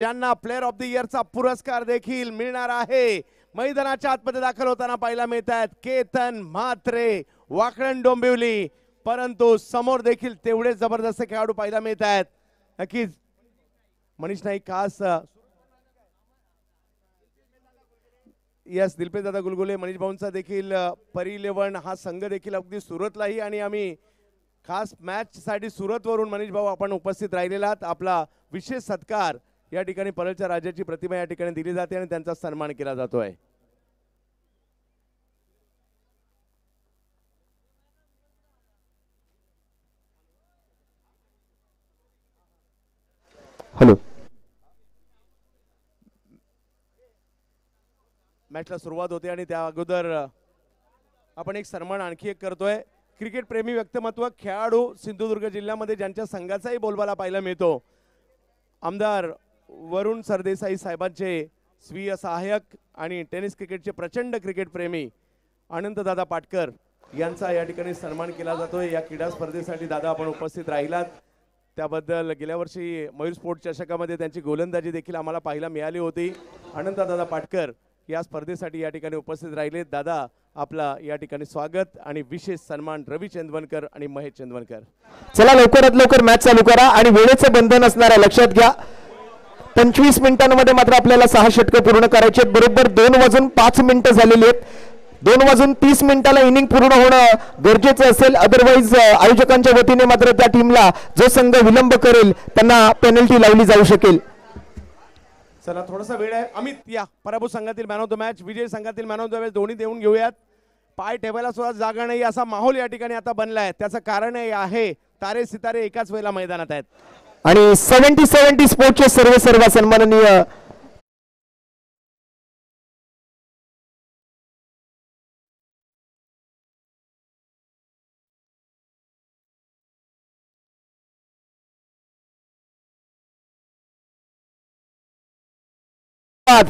ज्यांना player of the इयरचा पुरस्कार देखील मिळणार आहे। मैदानाच्या आतमध्ये दाखल होताना पाहायला मिळत आहेत केतन म्हात्रे, वाकळण डोंबिवली, परंतु समोर देखील तेवढे जबरदस्त खेळाडू पाहायला मिळत आहेत। नक्कीच मनीष नाईक खास यस दिलप्रीत दादा गुलगुले, मनीष भाऊंचा देखील परी 11 हा संघ देखील अगदी सुरतलाही आणि आम्ही खास मॅच साठी सुरत वरून मनीष भाऊ आपण उपस्थित राहिलेलात। आपला विशेष सत्कार या ठिकाणी परळच्या राज्याची प्रतिमा या ठिकाणी दिली जाते आणि त्यांचा सन्मान केला जातोय। हॅलो, मॅचला सुरुवात होते आणि त्या अगोदर आपण एक सन्मान आणखी एक करतोय। क्रिकेट प्रेमी व्यक्तिमत्व खेळाडू सिंधुदुर्ग जिल्ह्यामध्ये ज्यांच्या संघाचाही बोलबाला पाहायला मिळतो, आमदार वरुण सरदेसाई साहेबांचे स्वीय सहाय्यक आणि टेनिस क्रिकेटचे प्रचंड क्रिकेट प्रेमी अनंतदादा पाटकर यांचा या ठिकाणी सन्मान केला जातोय। या क्रीडा स्पर्धेसाठी दादा आपण उपस्थित राहिलात त्याबद्दल गेल्या वर्षी मयूर स्पोर्ट चषकामध्ये त्यांची गोलंदाजी देखील आम्हाला पाहायला मिळाली होती। अनंतदादा पाटकर या स्पर्धेसाठी या ठिकाणी उपस्थित राहिले। दादा आपला या ठिकाणी स्वागत आणि विशेष सन्मान रवी चंदवनकर आणि महेश चंदवनकर। चला लवकरात लवकर मॅच चालू करा आणि वेळेचं बंधन असणार आहे, लक्षात घ्या। 25 मिनिटांमध्ये मात्र आपल्याला 6 षटके पूर्ण करायचे आहेत। बरोबर 2:05 झालेली आहेत। 2:30 इनिंग पूर्ण होणं गरजेचं असेल, अदरवाईज आयोजकांच्या वतीने मात्र त्या टीमला जो संघ विलंब करेल त्यांना पेनल्टी लावली जाऊ शकेल। चला थोडासा वेळ आहे। अमित या पराभूत संघातील मॅन ऑफ द मॅच, विजय संघातील मॅन ऑफ द मॅच दोन्ही देऊन घेऊयात। पाय ठेवायला सुद्धा जागा नाही असा माहोल या ठिकाणी आता बनलाय। त्याचं कारण आहे तारे सितारे एकाच वेळेला मैदानात आहेत आणि 70 स्पोर्टचे सर्व सन्माननीय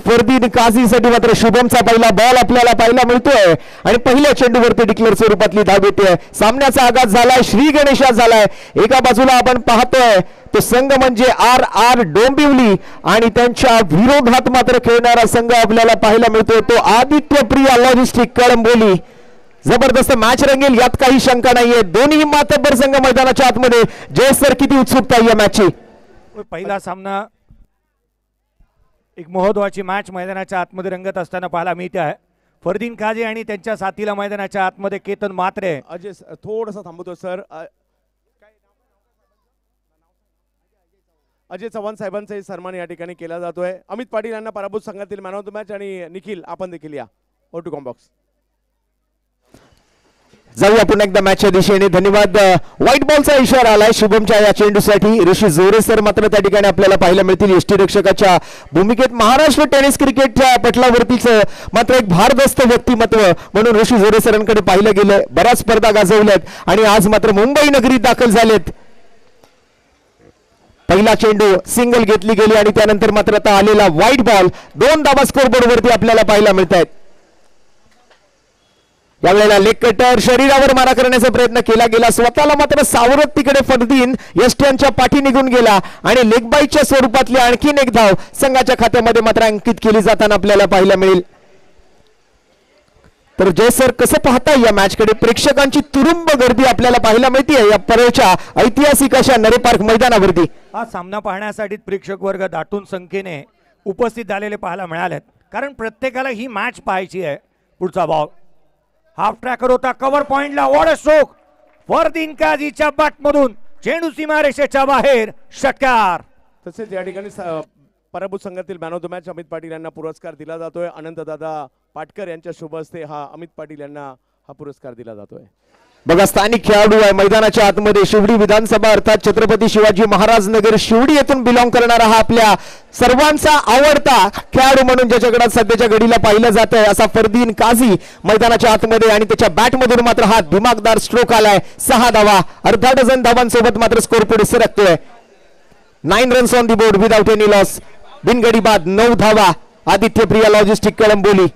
फरदीन काझीसाठी मात्र शुभमचा पहिला बॉल आपल्याला पाहायला मिळतोय आणि पहिल्या चेंडूवरती डिक्लेअर स्वरूपातली धाव येते। सामन्याचा आगाज झालाय, श्री गणेशा झालाय। एका बाजूला आपण पाहतोय तो संघ म्हणजे RR डोंबिवली आणि त्यांच्या विरोधात मात्र खेळणारा संघ आपल्याला पाहायला मिळतोय तो आदित्य प्रिया लॉजिस्टिक कळंबोली। जबरदस्त मॅच रंगेल यात काही शंका नाहीये। दोन्ही मातब्बर संघ मैदानाच्या आतमध्ये। जय सर, किती उत्सुकता आहे या मॅचची? पहिला सामना एक महत्वाची मॅच मैदानाच्या आतमध्ये रंगत असताना पाहायला मिळते आहे। फरदीन काझी आणि त्यांच्या साथीला मैदानाच्या आतमध्ये केतन म्हात्रे। अजय थोडंसं थांबवतो सर, अजय चव्हाण साहेबांचा सन्मान या ठिकाणी केला जातोय। अमित पाटील यांना पराभूत संघातील मॅन ऑफ द मॅच आणि निखिल आपण देखील या ओटू कॉम्बॉक्स जाऊया पुन्हा एकदा मॅचच्या दिशेने। धन्यवाद। व्हाईट बॉलचा इशारा आलाय शुभमच्या या चेंडूसाठी। ऋषी जोरे सर मात्र त्या ठिकाणी आपल्याला पाहायला मिळतील यष्टीरक्षकाच्या भूमिकेत। महाराष्ट्र टेनिस क्रिकेटच्या पटलावरतीच मात्र एक भारदस्त व्यक्तिमत्व म्हणून ऋषी जोरे सरांकडे पाहिलं गेलं। बऱ्याच स्पर्धा गाजवल्यात आणि आज मात्र मुंबई नगरीत दाखल झालेत। पहिला चेंडू सिंगल घेतली गेली आणि त्यानंतर मात्र आता आलेला व्हाईट बॉल 2 धावा स्कोरबोर्ड वरती आपल्याला पाहायला मिळत आहेत। यावेळेला लेग कटर शरीरावर मारा करण्याचा प्रयत्न केला गेला, स्वतःला मात्र सावरत तिकडे फरदीन यष्ट्यांच्या पाठी निघून गेला आणि लेग बाईटच्या स्वरूपातली आणखीन एक धाव संघाच्या खात्यामध्ये मात्र अंकित केली जाताना आपल्याला पाहायला मिळेल। तर जय सर, कसं पाहता या मॅचकडे? प्रेक्षकांची तुरुंब गर्दी आपल्याला पाहायला मिळते या परळच्या ऐतिहासिक अशा नरे पार्क मैदानावरती। हा सामना पाहण्यासाठी प्रेक्षक वर्ग दाटून संख्येने उपस्थित झालेले पाहायला मिळालेत, कारण प्रत्येकाला ही मॅच पाहायची आहे। पुढचा बॉल हाफ ट्रॅकर होता, कव्हर पॉइंटला वॉड स्ट्रोक फरदीन काझीच्या बॅटमधून चेंडू सीमारेषेच्या बाहेर, षटकार। तसेच या ठिकाणी पराभूत संघातील man of the match Amit Patil यांना पुरस्कार दिला जातोय। अनंतदादा पाटकर यांच्या शुभ हस्ते हा अमित पाटील यांना हा पुरस्कार दिला जातोय। बघा स्थानिक खेळाडू आहे मैदानाच्या आतमध्ये। शिवडी विधानसभा अर्थात छत्रपती शिवाजी महाराज नगर शिवडी येथून बिलॉंग करणारा हा आपल्या सर्वांचा आवडता खेळाडू म्हणून ज्याच्याकडे सध्याच्या घडीला पाहिलं जात आहे असा फरदीन काझी मैदानाच्या आतमध्ये आणि त्याच्या बॅटमधून मात्र हा दिमागदार स्ट्रोक आलाय। 6 धावा, अर्धा डझन धावांसोबत मात्र स्कोर पुढे सरकतोय। 9 runs on the board without any loss. बिनगडी बाद 9 धावा। Aditya Priya logistic Kalamboli.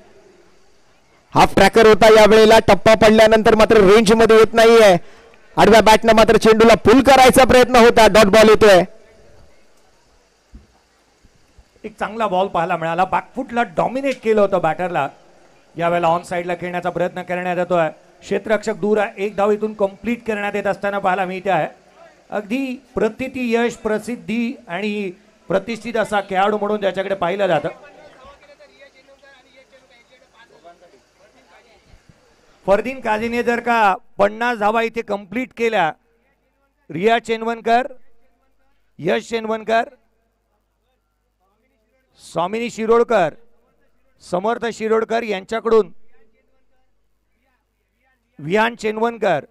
Half tracker होता, यावेळेला टप्पा पडल्यानंतर मात्र रेंज मध्ये येत नाहीये। आडव्या बॅटनं मात्र चेंडूला पुल करायचा प्रयत्न होता, डॉट बॉल येतोय। एक चांगला बॉल पाहायला मिळाला. बॅकफुटला डॉमिनेट केलं होतं बॅटरला. यावेळेला ऑन साईडला खेळण्याचा प्रयत्न करण्यात येतोय. क्षेत्ररक्षक दूर आहे. एक धाव इथून कंप्लीट करण्यात येत असताना पाहायला मिळते आहे. अगदी प्रतिती यश, प्रसिद्धी आणि प्रतिष्ठित असा खेळाडू म्हणून ज्याच्याकडे पाहिलं जातं. फरदीन काझीने जर का 50 धावा इथे कंप्लीट केल्या, रिया चेनवनकर, यश चेनवनकर, स्वामिनी शिरोडकर, समर्थ शिरोडकर यांच्याकडून विहान चेनवनकर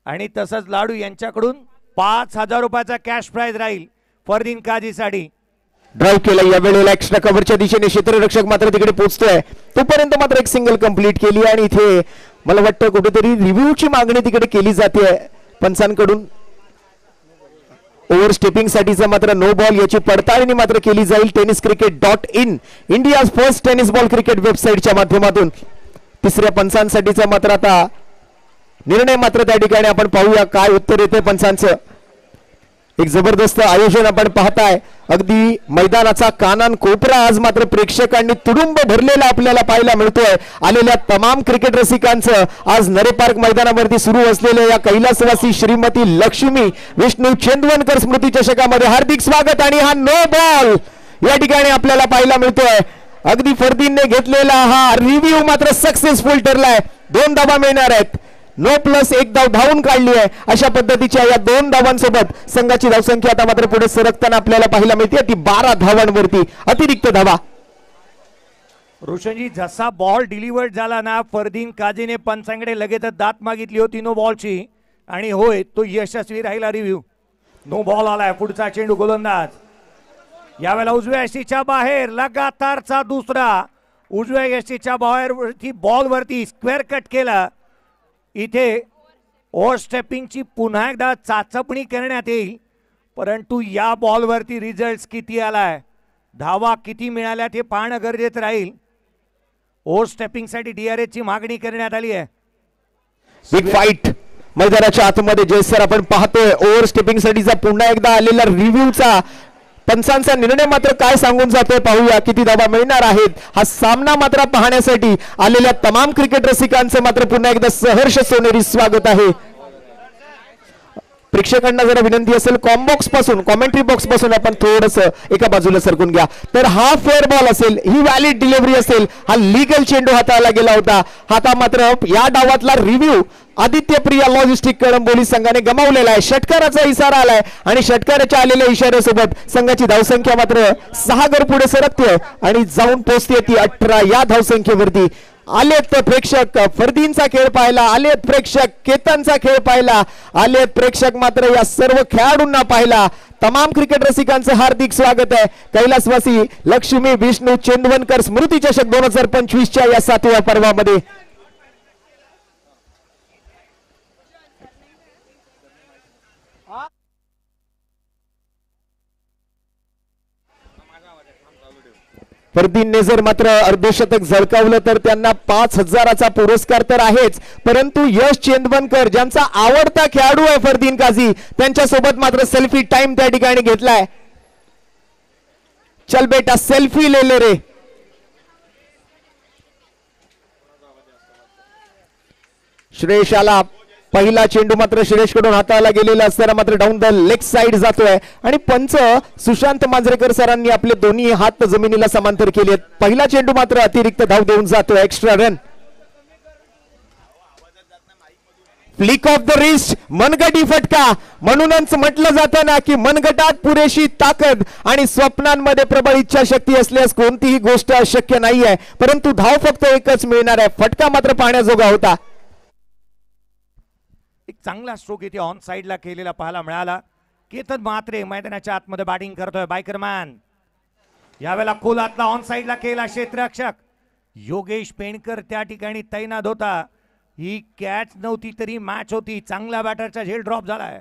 आणि तसंच लाडू यांच्याकडून 5,000 रुपयाचा कॅश प्राइज राहील फरदीन काझीसाठी. ड्राईव्ह केला या वेळेला एक्स्ट्रा कव्हरच्या दिशेने क्षेत्ररक्षक मात्र तिकडे पोहोचतोय. तोपर्यंत मात्र एक सिंगल कंप्लीट केली आणि इथे मला वाटतं कुठेतरी रिव्ह्यूची मागणी तिकडे केली जाते पंचांकडून. ओव्हर स्टेपिंग साठीचा मात्र नो बॉल याची पडताळणी मात्र केली जाईल tenniscricket.in, India first tennis ball cricket वेबसाईटच्या माध्यमातून. तिसऱ्या पंचांसाठीचा मात्र आता निर्णय मात्र त्या ठिकाणी आपण पाहूया काय उत्तर येते पंचांचं. एक जबरदस्त आयोजन आपण पाहताय. अगदी मैदानाचा कानान कोपरा आज मात्र प्रेक्षकांनी तुडुंब भरलेला आपल्याला पाहायला मिळतोय. आलेल्या तमाम क्रिकेट रसिकांचं आज नरे पार्क मैदानावरती सुरू असलेल्या या कैलासवासी श्रीमती लक्ष्मी विष्णू चेंदवनकर स्मृती चषकामध्ये हार्दिक स्वागत. आणि हा नो बॉल या ठिकाणी आपल्याला पाहायला मिळतोय. अगदी फरदीनने घेतलेला हा रिव्ह्यू मात्र सक्सेसफुल ठरलाय. 2 धावा मिळणार आहेत. नो प्लस 1 धाव धावून काढली आहे. अशा पद्धतीच्या या 2 धावांसोबत संघाची धावसंख्या आता मात्र पुढे सरकताना आपल्याला पाहायला मिळते. ती 12 धावांवरती अतिरिक्त धावा. रोशनजी, जसा बॉल डिलिव्हर्ड झाला ना, फरदीन काझीने पंचांकडे लगेचच दात मागितली होती नो बॉलची आणि होय तो यशस्वी राहिला रिव्ह्यू. नो बॉल आलाय. पुढचा चेंडू गोलंदाज यावेळेला उजव्या यष्टीच्या बाहेर, लगातारचा दुसरा उजव्या यष्टीच्या बाहेर वरती बॉल वरती स्क्वेअर कट केला. इथे ओव्हर स्टेपिंगची पुन्हा एकदा चाचपणी करण्यात येईल, परंतु या बॉलवरती रिझल्ट किती आलाय, धावा किती मिळाल्या ते पाहणं गरजेचं राहील. ओव्हर स्टेपिंगसाठी DRS ची मागणी करण्यात आली आहे. बिग फाईट मैदानाच्या आतमध्ये जयसर आपण पाहतोय. ओव्हर स्टेपिंग साठीचा पुन्हा एकदा आलेला रिव्ह्यूचा पंचांचा निर्णय मात्र काय सांगून जातोय पाहूया. किती धावा मिळणार आहेत. हा सामना मात्र पाहण्यासाठी आलेल्या तमाम क्रिकेट रसिकांचं मात्र पुन्हा एकदा सहर्ष सोनेरी स्वागत आहे. प्रेक्षकांना जरा विनंती असेल कॉम्बॉक्स पासून, कॉमेंट्री बॉक्स पासून आपण थोडस एका बाजूला सरकून घ्या. तर हा फेअर बॉल असेल, ही व्हॅलिड डिलिव्हरी असेल, हा लीगल चेंडू हाताळला गेला होता. आता मात्र या डावातला रिव्ह्यू आदित्य प्रिया लॉजिस्टिक कळंबोली संघाने गमावलेला आहे. षटकाराचा इशारा आलाय आणि षटकाराच्या आलेल्या इशाऱ्यासोबत संघाची धावसंख्या मात्र 6 गड पुढे सरकते आणि जाऊन पोहोचते ती 18 या धावसंख्येवरती. आलेत प्रेक्षक फरदीनचा खेळ पाहायला, आलेत प्रेक्षक केतनचा खेळ पाहायला, आलेत प्रेक्षक मात्र या सर्व खेळाडूंना पाहायला. तमाम क्रिकेट रसिकांचं हार्दिक स्वागत आहे. कैलासवासी लक्ष्मी विष्णू चेंदवनकर स्मृती चषक 2025च्या या 7व्या पर्वामध्ये. फरदीनने जर मात्र अर्धशतक झळकावलं तर त्यांना 5,000चा पुरस्कार तर आहेच, परंतु यश चेंदवनकर ज्यांचा आवडता खेळाडू आहे फरदीन काझी, त्यांच्यासोबत मात्र सेल्फी टाइम त्या ठिकाणी घेतलाय. चल बेटा सेल्फी ले ले रे. श्रेयश आला. पहिला चेंडू मात्र श्रेयश कडून हाताळला गेलेला असताना मात्र डाऊन द लेग साइड जातोय आणि पंच सुशांत मांजरेकर सरांनी आपले दोन्ही हात जमिनीला समांतर केलेत. पहिला चेंडू मात्र अतिरिक्त धाव देऊन जातोय. Extra run. Flick off the wrist, मनगटी फटका. म्हणूनच म्हटलं जातं ना की मनगटात पुरेशी ताकद आणि स्वप्नांमध्ये प्रबळ इच्छाशक्ती असल्यास कोणतीही गोष्ट अशक्य नाहीये, परंतु धाव फक्त एकच मिळणार आहे. फटका मात्र पाहण्याजोगा होता. एक चांगला स्ट्रोक इथे ऑन साइडला केलेला पाहायला मिळाला. केतन म्हात्रे मैदानाच्या आतमध्ये बॅटिंग करतोय. बायकरमॅन यावेळेला खोलातला ऑन साइडला केला क्षेत्ररक्षक योगेश पेणकर त्या ठिकाणी तैनात होता. ही कॅच नव्हती तरी मॅच होती. चांगला बॅटरचा झेल ड्रॉप झालाय.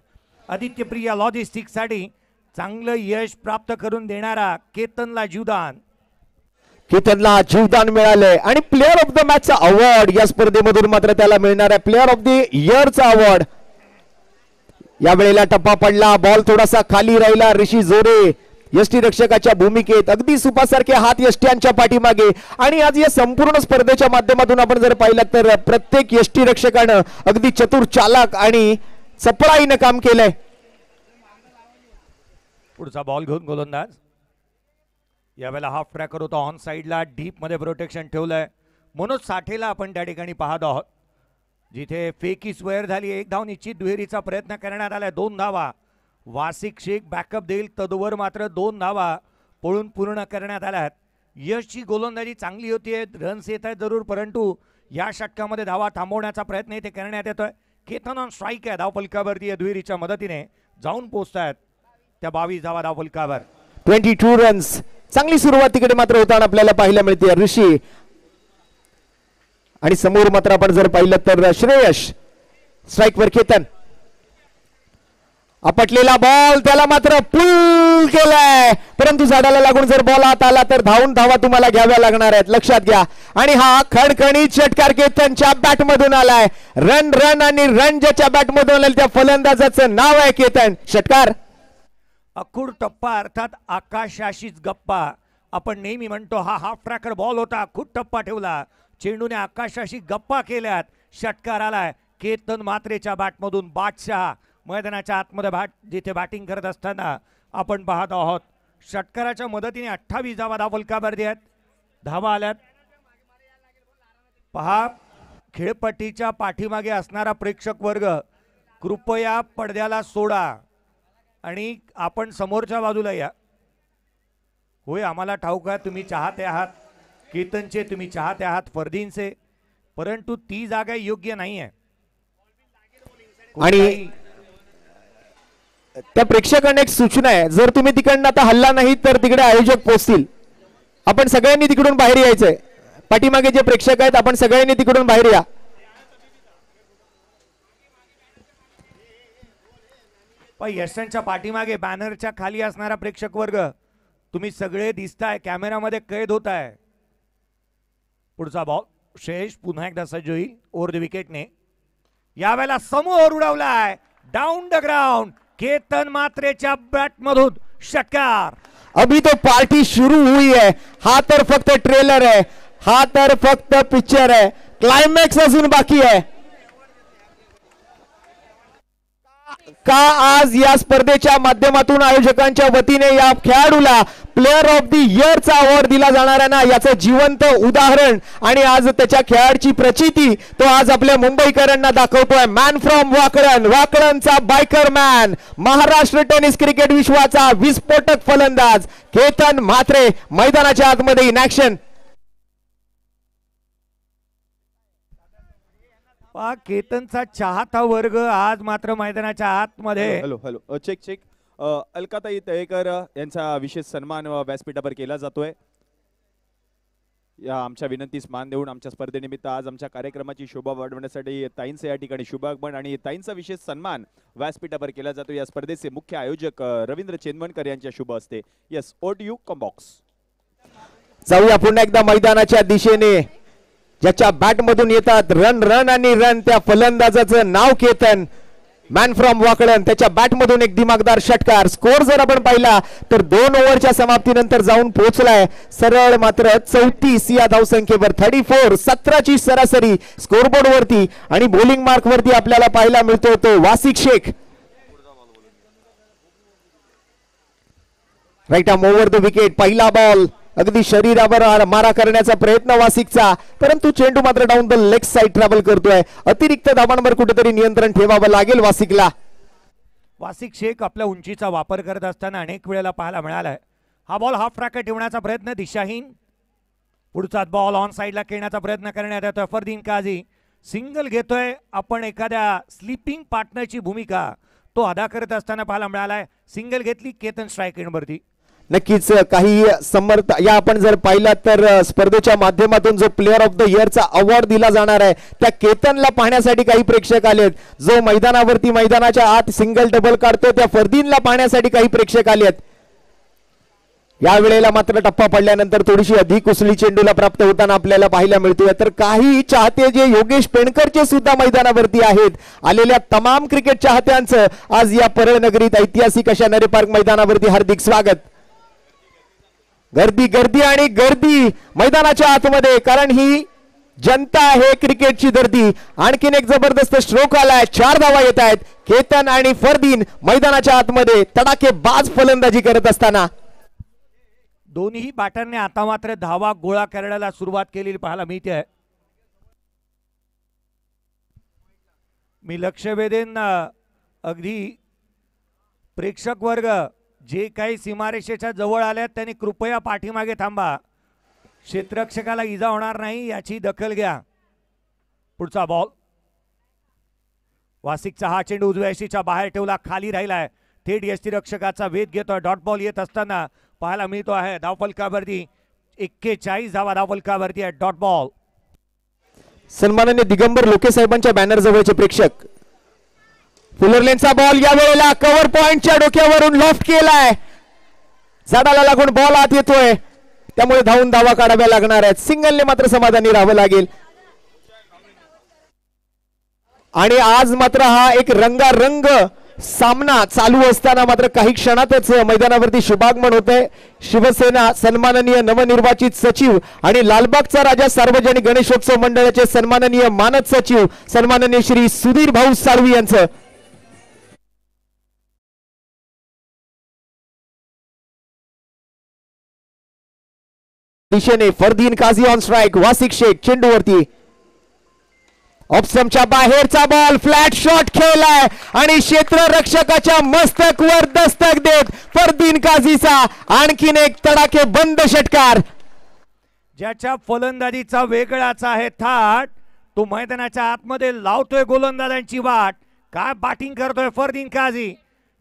आदित्य प्रिया लॉजिस्टिक साठी चांगलं यश प्राप्त करून देणारा केतनला जीवदान. केतनला जीवदान मिळालंय आणि प्लेअर ऑफ द मॅचचा अवॉर्ड या स्पर्धेमधून मात्र त्याला मिळणार आहे. प्लेअर ऑफ द इयरचा अवॉर्ड. या वेळेला टप्पा पडला. बॉल थोडासा खाली राहिला. ऋषी जोरे यष्टी रक्षकाच्या भूमिकेत अगदी सुपासारखे हात यष्ट्यांच्या पाठीमागे आणि आज या संपूर्ण स्पर्धेच्या माध्यमातून आपण जर पाहिलं तर प्रत्येक यष्टी रक्षकानं अगदी चतुर चालाक आणि चपळाईनं काम केलंय. पुढचा बॉल घेऊन गोलंदाज. यावेळेला हाफ ट्रॅकर होता ऑन साइडला, डीप मध्ये प्रोटेक्शन ठेवलंय. मनोज साठेला आपण त्या ठिकाणी पाहत आहोत, जिथे फेकी स्क्वेअर झाली. 1 धाव निश्चित, दुहेरीचा प्रयत्न करण्यात आलाय. 2 धावा. वासिक शेख बॅकअप देईल, तदवर मात्र 2 धावा पळून पूर्ण करण्यात आल्यात. यशची गोलंदाजी चांगली होतीये, रन्स येत आहेत जरूर, परंतु या षटकामध्ये धावा थांबवण्याचा प्रयत्न इथे करण्यात येतोय. केतन ऑन स्ट्राईक आहे, धावफलकावरती या दुहेरीच्या मदतीने जाऊन पोहोचतायत त्या 22 धावा धावफलकावर. 22 रन्स. चांगली सुरुवात तिकडे मात्र होताना आपल्याला पाहायला मिळते ऋषी, आणि समोर मात्र आपण जर पाहिलं तर श्रेयश. स्ट्राईकवर केतन. आपटलेला बॉल, त्याला मात्र पुल केलाय, परंतु झाडाला लागून जर बॉल आत आला तर धावा तुम्हाला घ्याव्या लागणार आहेत, लक्षात घ्या. आणि हा खणखणीत षटकार केतनच्या बॅट मधून आलाय. रन आणि रन ज्याच्या बॅट मधून आले त्या फलंदाजाचं नाव आहे केतन. षटकार. अखूड टप्पा अर्थात आकाशाशीच गप्पा. आपण नेहमी म्हणतो हा हाफ ट्रॅकर बॉल होता, अखूड टप्पा ठेवला, चेंडूने आकाशाशी गप्पा केल्यात, षटकार आलाय केतन मात्रेच्या बॅटमधून. बादशाह मैदानाच्या आतमध्ये जिथे बॅटिंग करत असताना आपण पाहत आहोत. षटकाराच्या मदतीने 28 धावा धावफलकावर आहेत. धावा आल्यात. पहा, खेळपट्टीच्या पाठीमागे असणारा प्रेक्षक वर्ग कृपया पडद्याला सोडा आणि आपण समोरच्या बाजूला या. होय, आम्हाला ठाऊक आहे तुम्ही चाहते आहात केतनचे, तुम्ही चाहते आहात फरदीनचे, परंतु ती जागा योग्य नाही आहे. आणि त्या प्रेक्षकांना एक सूचना आहे, जर तुम्ही तिकडनं आता हल्ला नाही तर तिकडे आयोजक पोहोचतील. आपण सगळ्यांनी तिकडून बाहेर यायचंय. पाठीमागे जे प्रेक्षक आहेत आपण सगळ्यांनी तिकडून बाहेर या. यशांच्या पाठीमागे बॅनरच्या खाली असणारा प्रेक्षक वर्ग तुम्ही सगळे दिसताय, कॅमेरामध्ये कैद होत आहे. पुढचा बॉल शेष पुन्हा एकदा सज्ज होईल ओव्हर द विकेटने. यावेळेला समोर उडवलाय, डाऊन द ग्राउंड. केतन मात्रेच्या बॅट मधून षटकार. अभी तो पार्टी शुरू हुई है. हा तर फक्त ट्रेलर है, हा तर फक्त पिक्चर है, क्लायमॅक्स अजून बाकी है. का आज या स्पर्धेच्या माध्यमातून आयोजकांच्या वतीने या खेळाडूला प्लेअर ऑफ द इयरचा अवॉर्ड दिला जाणार आहे ना, याचं जिवंत उदाहरण आणि आज त्याच्या खेळाची प्रचिती तो आज आपल्या मुंबईकरांना दाखवतोय. मॅन फ्रॉम वाकळण, वाकळणचा biker man, Maharashtra tennis cricket विश्वाचा विस्फोटक फलंदाज केतन म्हात्रे मैदानाच्या आतमध्ये इन ऍक्शन. केतनचा चाहता वर्ग आज मात्र मैदानाच्या आतमध्ये. Hello check. अलकाताई तळेकर यांचा विशेष सन्मान व्यासपीठावर केला जातोय. या आमच्या विनंतीस मान देऊन आमच्या स्पर्धेनिमित्त आज आमच्या कार्यक्रमाची शोभा वाढवण्यासाठी ताईंचं या ठिकाणी शुभागमन आणि ताईंचा विशेष सन्मान व्यासपीठावर केला जातो. या स्पर्धेचे मुख्य आयोजक रवींद्र चेनवणकर यांच्या शुभ असते. यस, ओट यू कम बॉक्स. जाऊया पुन्हा एकदा मैदानाच्या दिशेने. ज्याच्या बॅट मधून येतात रन आणि रन, त्या फलंदाजाचं नाव केतन, मॅन फ्रॉम वाकळण. त्याच्या बॅट मधून एक दिमागदार षटकार. स्कोर जर आपण पाहिला तर 2 ओव्हरच्या समाप्तीनंतर जाऊन पोहोचलाय सरळ मात्र 34 या धावसंख्येवर. 34 17ची सरासरी स्कोरबोर्ड वरती आणि बॉलिंग मार्क वरती आपल्याला पाहायला मिळतो तो Wasik Shaikh. Right arm over the wicket. पहिला बॉल अगदी शरीरावर मारा करण्याचा प्रयत्न वासिकचा, परंतु चेंडू मात्र down the leg side travel करतोय. अतिरिक्त धावांवर कुठेतरी नियंत्रण ठेवावं लागेल वासिकला. वासिक शेख आपल्या उंचीचा वापर करत असताना अनेक वेळेला पाहायला मिळालाय. हा बॉल हाफ ट्रॅकर ठेवण्याचा प्रयत्न दिशाहीन. पुढचा बॉल ऑन साइडला खेळण्याचा प्रयत्न करण्यात येतोय. फरदीन काझी सिंगल घेतोय. आपण एखाद्या स्लीपिंग पार्टनरची भूमिका तो अदा करत असताना पाहायला मिळालाय. सिंगल घेतली, केतन स्ट्राईक एंडवरती. नक्कीच काही समर्थ या आपण जर पाहिला तर स्पर्धेच्या माध्यमातून जो प्लेअर ऑफ द इयरचा अवॉर्ड दिला जाणार आहे त्या केतनला पाहण्यासाठी काही प्रेक्षक आलेत. जो मैदानावरती मैदानाच्या आत सिंगल डबल काढतो त्या फरदीनला पाहण्यासाठी काही प्रेक्षक आलेत. या वेळेला मात्र टप्पा पडल्यानंतर थोडीशी अधिक उसळी चेंडूला प्राप्त होताना आपल्याला पाहायला मिळतोय. तर काही चाहते जे योगेश पेणकरचे सुद्धा मैदानावरती आहेत. आलेल्या तमाम क्रिकेट चाहत्यांचं आज या परळ नगरीत ऐतिहासिक अशा नरे पार्क मैदानावरती हार्दिक स्वागत. गर्दी गर्दी आणि गर्दी मैदानाच्या आतमध्ये, कारण ही जनता आहे क्रिकेटची दर्दी. आणखीन एक जबरदस्त स्ट्रोक आलाय, 4 धावा येत आहेत. केतन आणि फरदीन मैदानाच्या आतमध्ये तडाखेबाज फलंदाजी करत असताना दोन्ही बॅटरने आता मात्र धावा गोळा करायला सुरुवात केलेली पाहायला मिळते आहे. मी लक्ष वेधेन अगदी प्रेक्षक वर्ग जे काही सीमारेषेच्या जवळ आल्यात त्यांनी कृपया पाठीमागे थांबा. क्षेत्ररक्षकाला इजा होणार नाही याची दखल घ्या. पुढचा बॉल, वासिकचा हा चेंडू उजव्या यष्टीच्या बाहेर ठेवला, खाली राहिलाय. थेट यष्टीरक्षकाचा वेध घेतोय. डॉट बॉल येत असताना पाहायला मिळतो आहे. धावफलकावरती 41 धावा धावफलकावरती आहे. Dot ball. सन्माननीय दिगंबर लोके साहेबांच्या बॅनर जवळचे प्रेक्षक, फुलरलेनचा बॉल या वेळेला कव्हर पॉइंटच्या डोक्यावरून लॉफ्ट केलाय. झाडाला लागून बॉल आत येतोय, त्यामुळे धावून धावा काढाव्या लागणार आहेत. सिंगलने मात्र समाधानी राहावं लागेल. आणि आज मात्र हा एक रंगारंग सामना चालू असताना मात्र काही क्षणातच मैदानावरती शुभागमन होतंय. शिवसेना सन्माननीय नवनिर्वाचित सचिव आणि लालबागचा राजा सार्वजनिक गणेशोत्सव मंडळाचे सन्माननीय मानद सचिव सन्माननीय श्री सुधीर भाऊ साळवी यांचं दिशेने फरदीन काझी ऑन स्ट्राइक. वासिक शेख चेंडूवरती, ऑप्शनच्या बाहेरचा बॉल, फ्लॅट शॉट खेळलाय आणि क्षेत्ररक्षकाच्या मस्तकवर दस्तक देत फरदीन काझीचा आणखीन एक तडाखे बंद षटकार. ज्याच्या फलंदाजीचा वेगळाच आहे थाट, तो मैदानाच्या आतमध्ये लावतोय गोलंदाजांची वाट. काय बॅटिंग करतोय फरदीन काझी.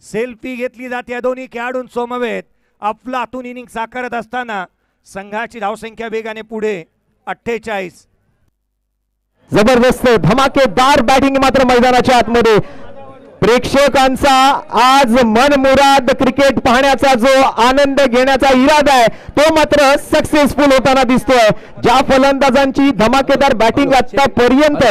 सेल्फी घेतली जाते दोन्ही खेळाडूंसमवेत. अफलातून इनिंग साकारत असताना संघाची धावसंख्या वेगाने पुढे 48. जबरदस्त धमाकेदार बॅटिंग मात्र मैदानाच्या आतमध्ये. प्रेक्षकांचा आज मनमुराद क्रिकेट पाहण्याचा जो आनंद घेण्याचा इरादा आहे तो मात्र सक्सेसफुल होताना दिसतोय. ज्या फलंदाजांची धमाकेदार बॅटिंग आतापर्यंत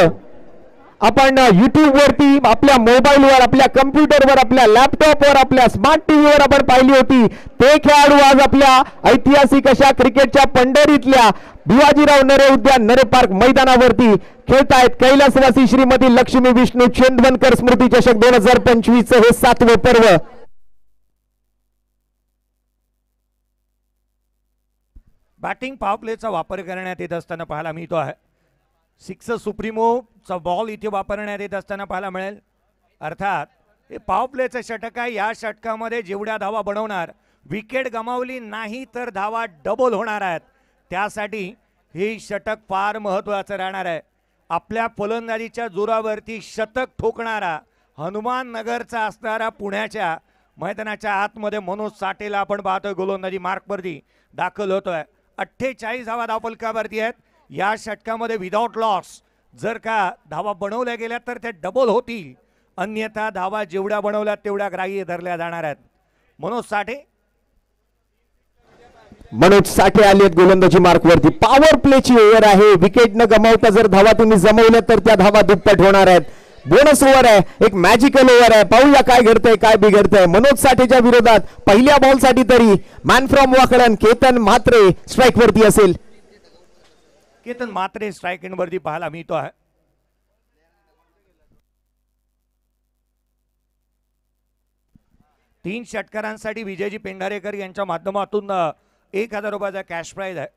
आपण युट्यूब वरती, आपल्या मोबाईलवर, आपल्या कम्प्युटरवर, आपल्या लॅपटॉपवर, आपल्या स्मार्ट टीव्हीवर आपण पाहिली होती, ते खेळाडू आज आपल्या ऐतिहासिक अशा क्रिकेटच्या पंढरीतल्या भिवाजीराव नरे उद्यान नरे पार्क मैदानावरती खेळतायत. कैलासवासी श्रीमती लक्ष्मी विष्णू चंदवनकर स्मृती चषक 2025 हे 7वे पर्व. बॅटिंग पॉवर प्लेचा वापर करण्यात येत असताना पाहायला मिळतो आहे. सिक्स सुप्रीमोचा बॉल इथे वापरण्यात येत असताना पाहायला मिळेल. अर्थात हे पॉवर प्लेचं षटक आहे. या षटकामध्ये जेवढ्या धावा बनवणार, विकेट गमावली नाही तर धावा डबल होणार आहेत. त्यासाठी हे षटक फार महत्त्वाचं राहणार आहे. आपल्या फलंदाजीच्या जोरावरती शतक ठोकणारा हनुमान नगरचा असणारा पुण्याच्या मैदानाच्या आतमध्ये मनोज साठेला आपण पाहतोय गोलंदाजी मार्कवरती दाखल होतोय. 48 धावा धावफलकावरती आहेत. या षटकामध्ये विदाउट लॉस जर का धावा बनवल्या गेल्या तर त्या डबल होतील, अन्यथा धावा जेवढ्या बनवल्या तेवढ्या ग्राह्य धरल्या जाणार आहेत. मनोज साठे आले आहेत गोलंदाजी मार्कवरती. पॉवर प्लेची ओव्हर आहे. विकेट न गमावता जर धावा तुम्ही जमवल्या तर त्या धावा दुप्पट होणार आहेत. बोनस ओव्हर आहे, एक मॅजिकल ओव्हर आहे. पाहूया काय घडतंय काय बिघडतंय. मनोज साठेच्या विरोधात पहिल्या बॉल साठी तरी man from वाकडन Ketan Mhatre strike वरती असेल. केतन म्हात्रे स्ट्राईक एंड वरती पाहायला मिळतो आहे. तीन षटकारांसाठी विजयजी पेंढारेकर यांच्या माध्यमातून 1000 रुपयाचा कॅश प्राइज आहे.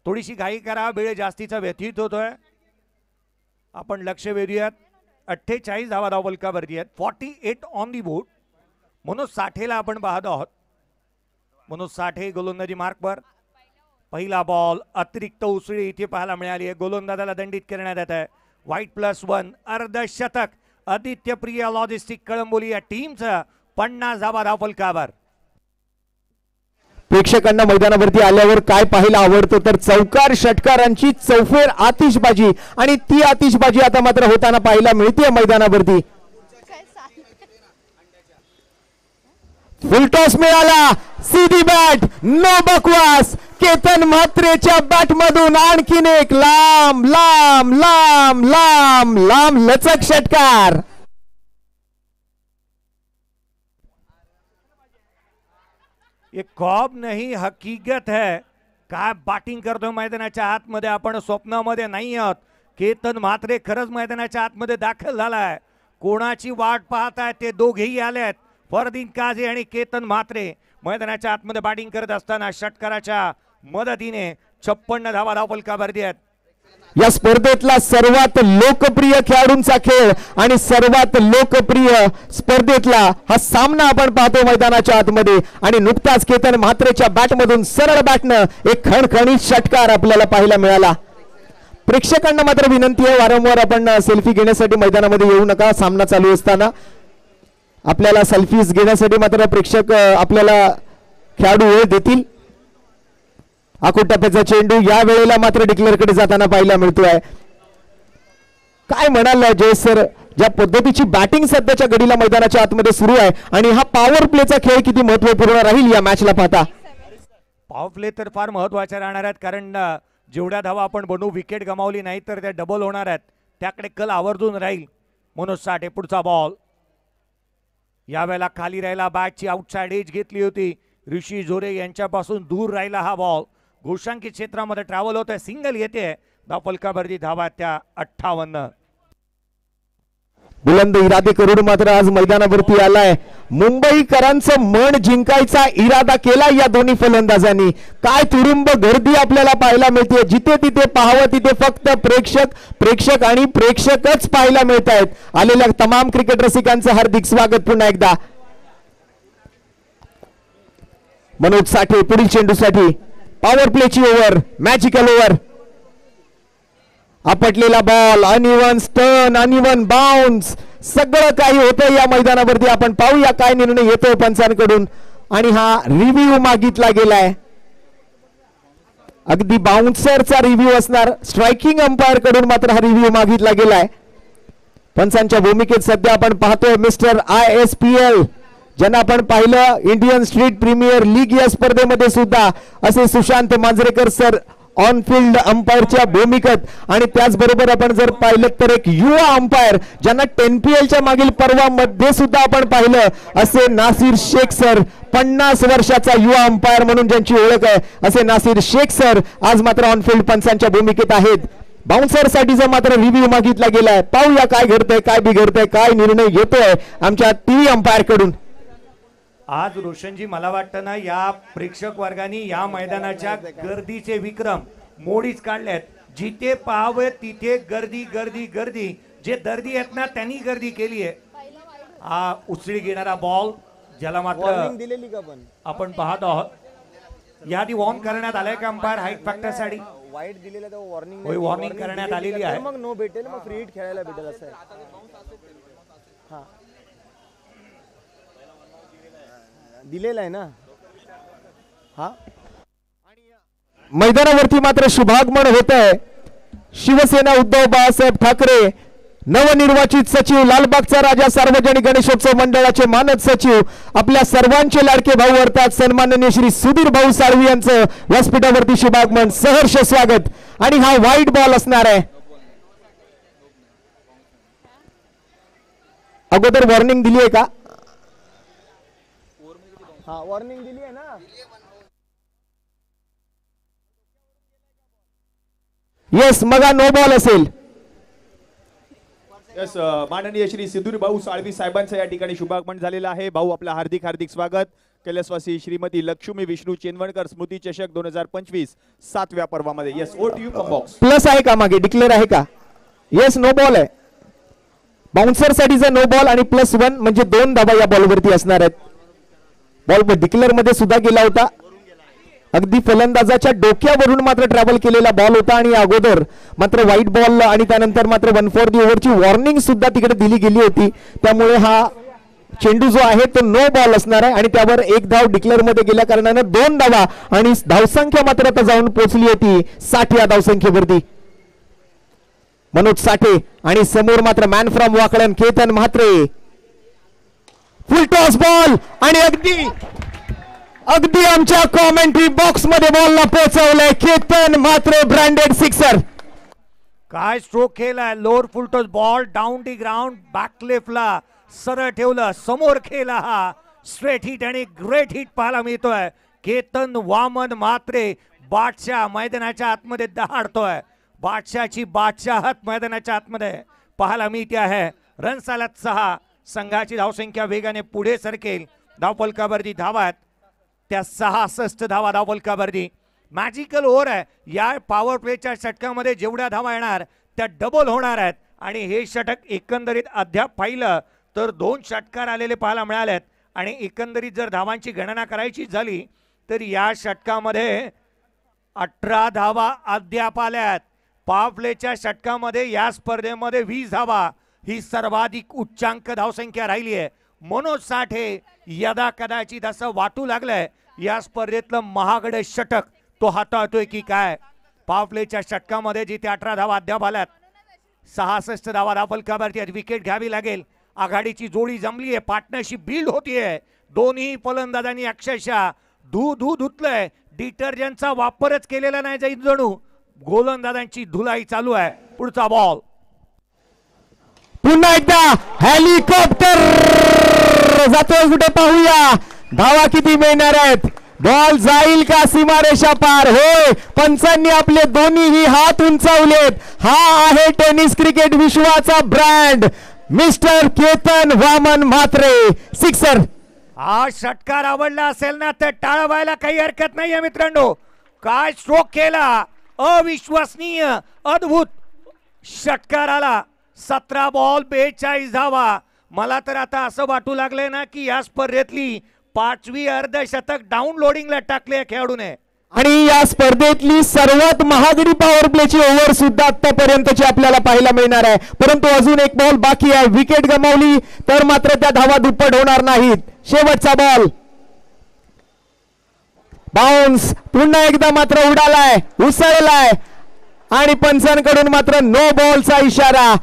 थोडीशी घाई करा, वेळ जास्तीचा व्यतीत होतोय. आपण लक्ष वेधूयात. 48 धावा धावफलकावरती आहेत. 48 ऑन दी बोर्ड. मनोज साठेला आपण पाहत आहोत. मनोज साठे गोलंदाजी मार्कवर. पहिला बॉल अतिरिक्त उसळी इथे पाहायला मिळाली आहे. गोलंदाजाला दंडित करण्यात येत आहे. वाईट +1 अर्धशतक आदित्य प्रिया लॉजिस्टिक कळंबोली या टीमचं 50 धावा धावफलकावर. प्रेक्षकांना मैदानावरती आल्यावर काय पाहायला आवडतं तर चौकार षटकारांची चौफेर आतिषबाजी, आणि ती आतिषबाजी आता मात्र होताना पाहायला मिळते मैदानावरती. फुलटॉस मिळाला, सीधी बॅट, नो बकवास. केतन म्हात्रेच्या बॅट मधून आणखीन एक लांब लांब लांब लांब लांब लचक षटकार. ये ख्वाब नहीं हकीकत है. काय बॅटिंग करतोय मैदानाच्या आतमध्ये, आपण स्वप्नामध्ये नाही आहोत. केतन म्हात्रे खरंच मैदानाच्या आतमध्ये दाखल झालाय. कोणाची वाट पाहताय ते दोघेही आलेत, फरदीन काझी आणि केतन म्हात्रे मैदानाच्या आतमध्ये बॅटिंग करत असताना षटकाराच्या मदतीने 56 धावा धावफलकावरती आहेत. या स्पर्धेतला सर्वात लोकप्रिय खेळाडूंचा खेळ आणि सर्वात लोकप्रिय स्पर्धेतला हा सामना आपण पाहतो मैदानाच्या आतमध्ये. आणि नुकताच केतन म्हात्रेच्या बॅटमधून सरळ बॅटनं एक खणखणीत षटकार आपल्याला पाहायला मिळाला. प्रेक्षकांना मात्र विनंती आहे, वारंवार आपण सेल्फी घेण्यासाठी मैदानामध्ये येऊ नका. सामना चालू असताना आपल्याला सेल्फीज घेण्यासाठी मात्र प्रेक्षक आपल्याला खेळाडू वेळ देतील. आखूड टप्प्याचा चेंडू या वेळेला मात्र डिक्लेअर कडे जाताना पाहायला मिळतोय. काय म्हणाल जयेश सर, ज्या पद्धतीची बॅटिंग सध्याच्या घडीला मैदानाच्या आतमध्ये सुरू आहे आणि हा पॉवर प्लेचा खेळ किती महत्वपूर्ण राहील या मॅचला पाहता? पॉवर प्ले तर फार महत्वाचे राहणार आहेत, कारण जेवढ्या धावा आपण बनवू, विकेट गमावली नाही तर त्या डबल होणार आहेत, त्याकडे कल आवर्जून राहील. मनोज साठे पुढचा बॉल. यावेळेला खाली राहिला, बॅटची आउटसाइड एज घेतली होती. ऋषी जोरे यांच्यापासून दूर राहिला हा बॉल. घोषांकित क्षेत्रामध्ये ट्रॅव्हल होत आहे, सिंगल येते. धावफलकावरती धावा त्या 58. बुलंद इरादे करून मात्र आज मैदानावरती आलाय. मुंबईकरांचं मन जिंकायचा इरादा केला या दोन्ही फलंदाजांनी. काय तुडुंब गर्दी आपल्याला पाहायला मिळते. जिथे तिथे पाहावं तिथे फक्त प्रेक्षक आणि प्रेक्षकच पाहायला मिळत आहेत. आलेल्या तमाम क्रिकेट रसिकांचं हार्दिक स्वागत पुन्हा एकदा. मनोज साठे पुढील चेंडूसाठी. पॉवर प्लेची ओव्हर, मॅजिकल ओव्हर. आपटलेला ball, uneven stern, uneven bounce, सगळं काही होतं या मैदानावरती. आपण पाहूया काय निर्णय येतोय पंचांकडून. आणि हा रिव्ह्यू मागितला गेलाय. अगदी बाउन्सरचा रिव्ह्यू असणार. स्ट्रायकिंग अंपायर कडून मात्र हा रिव्ह्यू मागितला गेलाय. पंचांच्या भूमिकेत सध्या आपण पाहतोय मिस्टर ISPL, ज्यांना आपण पाहिलं इंडियन स्ट्रीट प्रीमियर लीग या स्पर्धेमध्ये सुद्धा असे Sushant Manjrekar sir on field अंपायरच्या भूमिकेत. आणि त्याचबरोबर आपण जर पाहिलं तर एक युवा अंपायर ज्यांना 10PL च्या मागील पर्वामध्ये सुद्धा आपण पाहिलं असे नासिर शेख सर, 50 वर्षाचा युवा अंपायर म्हणून ज्यांची ओळख आहे असे नासिर शेख सर आज मात्र ऑन फील्ड पंचांच्या भूमिकेत आहेत. बाउन्सर साठीचा मात्र रिव्ह्यू मागितला गेलाय. पाहूया काय घडतंय, काय बिघडतंय, काय निर्णय येतोय आमच्या टीव्ही अंपायर कडून. आज रोशनजी मला वाटतं ना, या प्रेक्षक वर्गाने या मैदानाच्या गर्दीचे विक्रम मोडीच काढलेत. जिथे पाहावे तिथे गर्दी गर्दी गर्दी. जे दर्दी आहेत ना त्यांनी गर्दी केली आहे. हा उचली घेणारा बॉल, ज्याला मात्र दिलेली का पण आपण पाहत आहोत. याआधी वॉर्न करण्यात आलाय का अंपायर हाईट फॅक्टर साठी? वाईट दिलेला तर वॉर्निंग होय, वॉर्निंग करण्यात आलेली आहे. मग नो भेटेल, मग फ्री हिट खेळायला भेटेल असं आहे. हा दिलेला आहे ना. हा मैदानावरती मात्र शुभागमन होत आहे. शिवसेना उद्धव बाळासाहेब ठाकरे, नवनिर्वाचित सचिव, लालबागचा राजा सार्वजनिक गणेशोत्सव मंडळाचे मानद सचिव, आपल्या सर्वांचे लाडके भाऊ अर्थात सन्माननीय श्री सुधीर भाऊ साळवी यांचं व्यासपीठावरती शुभागमन, सहर्ष स्वागत. आणि हा व्हाईट बॉल असणार आहे. अगोदर वॉर्निंग दिली आहे का? हा वॉर्निंग दिली आहे ना. येस, मग नो बॉल असेल. यस, माननीय श्री सिद्धूर भाऊ साळवी साहेबांचं या ठिकाणी शुभागमन झालेलं आहे. भाऊ आपलं हार्दिक हार्दिक स्वागत. कैलासवासी श्रीमती लक्ष्मी विष्णू चेनवणकर स्मृती चषक 2025 7व्या पर्वामध्ये. Yes, oh to you come box. Plus आहे का मागे, डिक्लेअर आहे का? येस, नो बॉल आहे. बाउन्सर साठीचा नो बॉल आणि +1 म्हणजे 2 धावा या बॉलवरती असणार आहेत. बॉल डिक्लेअर मध्ये सुद्धा गेला होता. अगदी फलंदाजाच्या डोक्यावरून मात्र ट्रॅव्हल केलेला बॉल होता. आणि अगोदर मात्र व्हाईट बॉल आणि त्यानंतर मात्र 1 फॉर दी ओव्हरची वॉर्निंग सुद्धा तिकडे दिली गेली होती. त्यामुळे हा चेंडू जो आहे तो नो बॉल असणार आहे. आणि त्यावर 1 धाव डिक्लेअर मध्ये गेल्या कारणानं 2 धावा आणि धावसंख्या मात्र आता जाऊन पोहोचली होती 60 या धावसंख्येवरती. मनोज साठे आणि समोर मात्र man from Wakalan Ketan Mhatre. Full toss ball आणि अगदी आमच्या कॉमेंट्री बॉक्स मध्ये बॉलला पोहोचवलंय केतन म्हात्रे, ब्रँडेड सिक्सर. काय स्ट्रोक केलाय. Lower full toss ball down the ground, back लेफ्टला सरळ ठेवलं, समोर खेळला. हा स्ट्रेट हिट आणि ग्रेट हिट पाहायला मिळतोय. केतन वामन म्हात्रे बादशाह मैदानाच्या आतमध्ये दहाडतोय. बादशाहची बादशाहत मैदानाच्या आतमध्ये पाहायला मिळते आहे. रन्स आल्यात 6. संघाची धावसंख्या वेगाने पुढे सरकेल. धावफलकावरती धावात त्या 66 धावा धावफलकावरती. मॅजिकल ओव्हर आहे. या पॉवर प्लेच्या षटकामध्ये जेवढ्या धावा येणार त्या डबल होणार आहेत. आणि हे षटक एकंदरीत अद्याप पाहिलं तर 2 षटकार आलेले पाहायला मिळालेत. आणि एकंदरीत जर धावांची गणना करायची झाली तर या षटकामध्ये 18 धावा अद्याप आल्यात. पॉवर प्लेच्या षटकामध्ये या स्पर्धेमध्ये 20 धावा ही सर्वाधिक उच्चांक धावसंख्या राहिली आहे. मनोज साठे यदा कदाचित असं वाटू लागलंय या स्पर्धेतलं महागडे षटक तो हाताळतोय की काय. पॉवर प्लेच्या षटकामध्ये जिथे 18 धावा अद्याप आल्यात 66 धावा धावफलकावरती विकेट घ्यावी लागेल. आघाडीची जोडी जमली आहे. पार्टनरशिप बिल्ड होतीये. दोन्ही फलंदाजांनी अक्षरशः धुतलंय. डिटर्जंटचा वापरच केलेला नाही जाईल जणू. गोलंदाजांची धुलाई चालू आहे. पुढचा बॉल पुन्हा एकदा हेलिकॉप्टर जातोय कुठे पाहूया. धावा किती मिळणार आहेत. बॉल जाईल का सीमारेषा पार. होय, पंचांनी आपले दोन्हीही हात उंचावलेत. हा आहे टेनिस क्रिकेट विश्वाचा brand mister Ketan Waman Mhatre. Sixer. हा षटकार आवडला असेल ना तर टाळ व्हायला काही हरकत नाहीये मित्रांनो. काय स्ट्रोक केला. अविश्वसनीय अद्भुत षटकार आला. 17 बॉल 42 धावा. मला तर आता असं वाटू लागलंय ना की या स्पर्धेतली 5वी अर्धशतक डाऊनलोडिंगला टाकले खेळाडूने. आणि या स्पर्धेतली सर्वात महागडी पॉवर प्लेची ओव्हर सुद्धा आतापर्यंतची आपल्याला पाहायला मिळणार आहे. परंतु अजून एक बॉल बाकी आहे. विकेट गमावली तर मात्र त्या धावा दुप्पट होणार नाहीत. शेवटचा बॉल बाउन्स पुन्हा एकदा मात्र उडालाय, उसळलाय आणि पंचांकडून मात्र नो बॉलचा इशारा.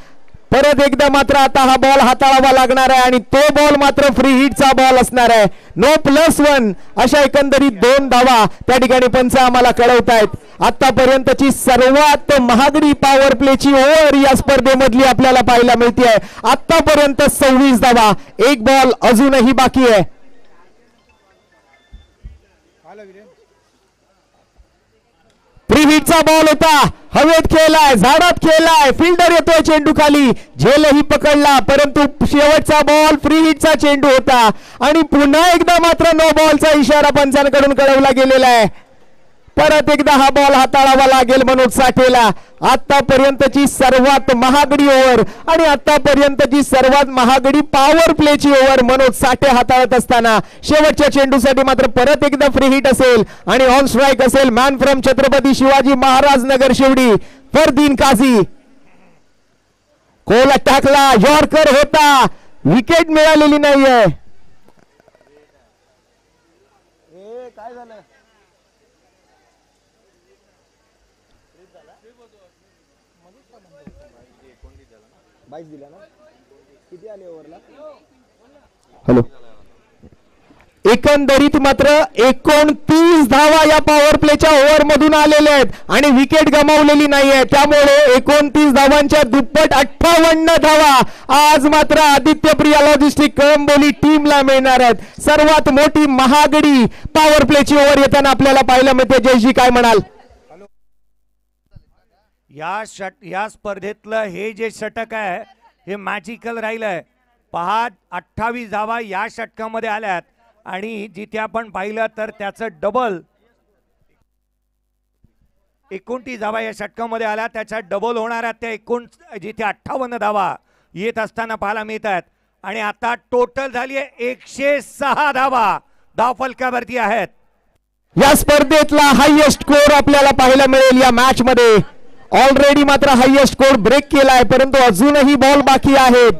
परत एकदा मात्र आता हा बॉल हाताळावा लागणार आहे आणि तो बॉल मात्र फ्री हिटचा बॉल असणार आहे. नो +1 अशा एकंदरीत 2 धावा त्या ठिकाणी पंच आम्हाला कळवतायत. आतापर्यंतची सर्वात महागडी पॉवर प्लेची ओव्हर या स्पर्धेमधली आपल्याला पाहायला मिळते आहे. आतापर्यंत 26 धावा. एक बॉल अजूनही बाकी आहे. फ्री हिटचा बॉल होता. हवेत खेळलाय, झाडात खेळलाय. फिल्डर येतोय चेंडू खाली. झेलही पकडला परंतु शेवटचा बॉल फ्री हिटचा चेंडू होता आणि पुन्हा एकदा मात्र नो बॉलचा इशारा पंचांकडून कळवला गेलेला आहे. परत एकदा हा बॉल हाताळावा लागेल मनोज साठेला. आतापर्यंतची सर्वात महागडी ओव्हर आणि आतापर्यंतची सर्वात महागडी पॉवर प्लेची ओव्हर मनोज साठे हाताळत असताना शेवटच्या चेंडूसाठी मात्र परत एकदा फ्री हिट असेल आणि ऑन स्ट्राईक असेल. Man from Chhatrapati Shivaji Maharaj Nagar Shivdi Fardeen Kazi. कोल टाकला, यॉर्कर होता, विकेट मिळालेली नाहीये. काय झालं. बाईस दिला ना. किती आले ओव्हरला. हॅलो. एकंदरीत मात्र 29 धावा या पॉवर प्लेच्या ओव्हर मधून आलेल्या आहेत आणि विकेट गमावलेली नाहीये. त्यामुळे 29 धावांच्या दुप्पट 58 धावा आज मात्र आदित्य प्रिया लॉजिस्टिक कळंबोली टीमला मिळणार आहेत. सर्वात मोठी महागडी पॉवर प्लेची ओव्हर येताना आपल्याला पाहायला मिळते. जयजी काय म्हणाल. या स्पर्धेतलं हे जे षटक आहे हे मॅजिकल राहिलंय. पहा 28 धावा या षटकामध्ये आल्यात आणि जिथे आपण पाहिलं तर त्याचं डबल 29 धावा या षटकामध्ये आल्या. त्याच्या डबल होणाऱ्या त्या जिथे 58 धावा येत असताना पाहायला मिळत आहेत. आणि आता टोटल झाली आहे 106 धावा धावफलकावरती आहेत. या स्पर्धेतला हायएस्ट स्कोर आपल्याला पाहायला मिळेल या मॅच मध्ये. ऑलरेडी मात्र हायएस्ट स्कोर ब्रेक केलाय परंतु अजूनही बॉल बाकी आहेत.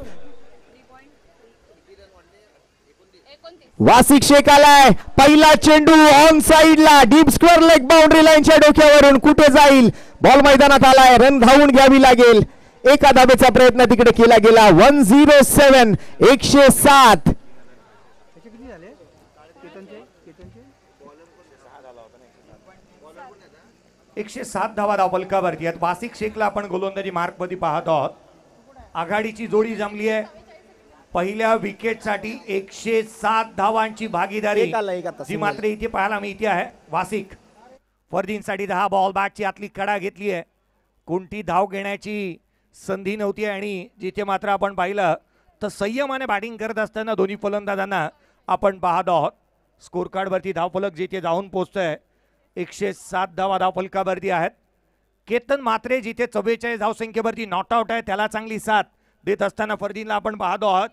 वासिक शेख आलाय. पहिला चेंडू ऑन साइडला डीप स्क्वेअर लेग बाउंड्री लाईनच्या डोक्यावरून कुठे जाईल. बॉल मैदानात आलाय. रन धावून घ्यावी लागेल. एका धाबेचा प्रयत्न तिकडे केला गेला. 107 107. 107 धावा धावफलकावरती आहेत. वासिक शेखला आपण गोलंदाजी मार्क मध्ये पाहत आहोत. आघाडीची जोडी जमली आहे. पहिल्या विकेटसाठी 107 धावांची भागीदारी एक आला, एक आता जी मात्र इथे पाहायला मिळते आहे. वासिक फरदीनसाठी 10 बॉल बॅटची आतली कडा घेतली आहे. कोणती धाव घेण्याची संधी नव्हती आणि जिथे मात्र आपण पाहिलं तर संयमाने बॅटिंग करत असताना दोन्ही फलंदाजांना आपण पाहत आहोत. स्कोर कार्डवरती धावफलक जिथे जाऊन पोहोचतोय 107 धावा धावफलकावरती आहेत. केतन मात्रे जिथे 44 धावसंख्येवरती नॉट आउट आहे त्याला चांगली साथ देत असताना फरदीनला आपण पाहतो आहोत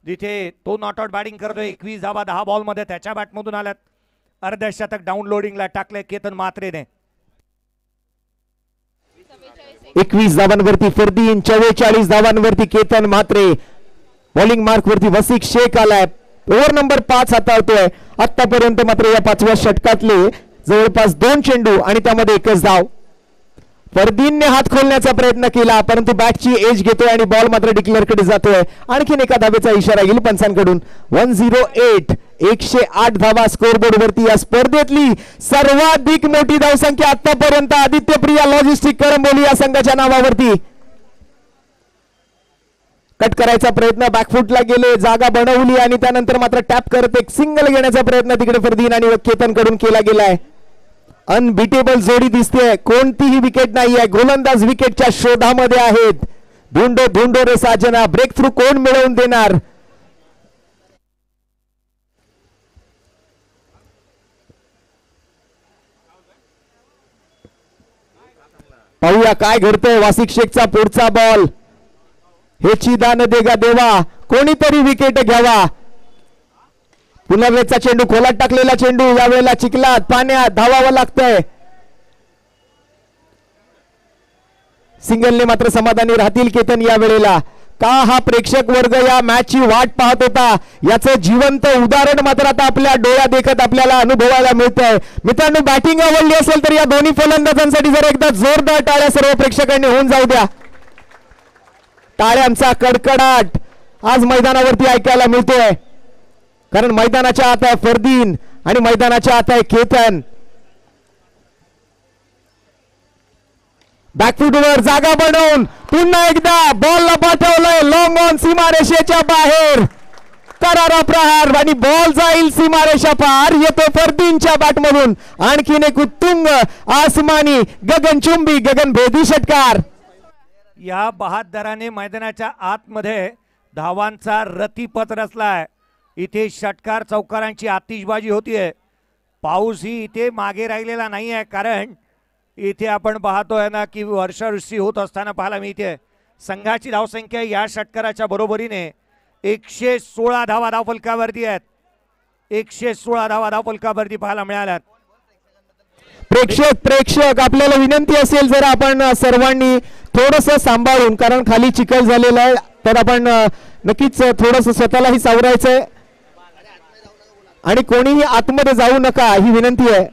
जिथे तो नॉट आउट बॅटिंग करतोय. 21 धावा 10 बॉलमध्ये त्याच्या बॅटमधून आल्यात. अर्धशतक डाऊनलोडिंगला टाकलंय केतन मात्रेने. 21 धावांवरती फरदीन, 44 धावांवरती केतन मात्रे. बॉलिंग मार्क वरती वसिक शेख आलाय. Over number 5 हाताळतोय. आतापर्यंत मात्र या 5व्या षटकातले जवळपास 2 चेंडू आणि त्यामध्ये 1च धाव. फरदीनने हात खोलण्याचा प्रयत्न केला परंतु बॅटची एज घेतोय आणि बॉल मात्र डिक्लेअर कडे जातोय. आणखीन एका धावेचा इशारा येईल पंचांकडून. 108 108 धावा स्कोरबोर्ड वरती. या स्पर्धेतली सर्वाधिक मोठी धावसंख्या आतापर्यंत आदित्यप्रिया लॉजिस्टिक करंबोली या संघाच्या नावावरती. कट करायचा प्रयत्न, बॅकफुटला गेले, जागा बनवली आणि त्यानंतर मात्र टॅप करत एक सिंगल घेण्याचा प्रयत्न तिकडे फरदीन आणि केतन कडून केला गेलाय. अनबिटेबल जोडी दिसते. कोणतीही विकेट नाहीये. गोलंदाज विकेटच्या शोधामध्ये आहेत. धुंडो धुंडो रे साजना. ब्रेक थ्रू कोण मिळवून देणार. पाहूया काय घडतंय. वासिक शेखचा पुढचा बॉल. हे चिदान देगा देवा. कोणीतरी विकेट घ्यावा. पुनर्वेचा चेंडू, खोलात टाकलेला चेंडू, यावेळेला चिखलात पाण्यात धावावं लागतंय. सिंगलने मात्र समाधानी राहतील केतन या वेळेला. का हा प्रेक्षक वर्ग या मॅचची वाट पाहत होता याचं जिवंत उदाहरण मात्र आता आपल्या डोळ्या देखत आपल्याला अनुभवायला मिळतंय. मित्रांनो, बॅटिंग आवडली असेल तर या दोन्ही फलंदाजांसाठी जर एकदा जोरदार टाळ्या सर्व प्रेक्षकांनी होऊन जाऊ द्या. टाळ्यांचा कडकडाट आज मैदानावरती ऐकायला मिळतोय. कारण मैदानाच्या आत आहे फरदीन आणि मैदानाच्या आत आहे केतन. बॅकफुटवर जागा बनवून पुन्हा एकदा बॉलला पाठवलंय लॉंग ऑन सीमारेषेच्या बाहेर. करारा प्रहार आणि बॉल जाईल सीमारेषा पार. येतो फरदीनच्या बॅटमधून आणखीन एक उत्तुंग आसमानी गगनचुंबी गगनभेदी षटकार. या बहादराने मैदानाच्या आतमध्ये धावांचा रतीपथ रचलाय. इथे षटकार चौकारांची आतिषबाजी होतीये. पाऊसही इथे मागे राहिलेला नाही आहे कारण इथे आपण पाहतोय ना की वर्षावृष्टी होत असताना पाहायला मिळते. संघाची धावसंख्या या षटकाराच्या बरोबरीने 116 धावा धावफलकावरती आहेत. 116 धावा धावफलकावरती पाहायला मिळाल्यात. प्रेक्षक आपल्याला विनंती असेल जर आपण सर्वांनी थोडस सांभाळून, कारण खाली चिखल झालेला आहे, तर आपण नक्कीच थोडस स्वतःलाही सावरायचंय आणि कोणीही आतमध्ये जाऊ नका ही विनंती आहे.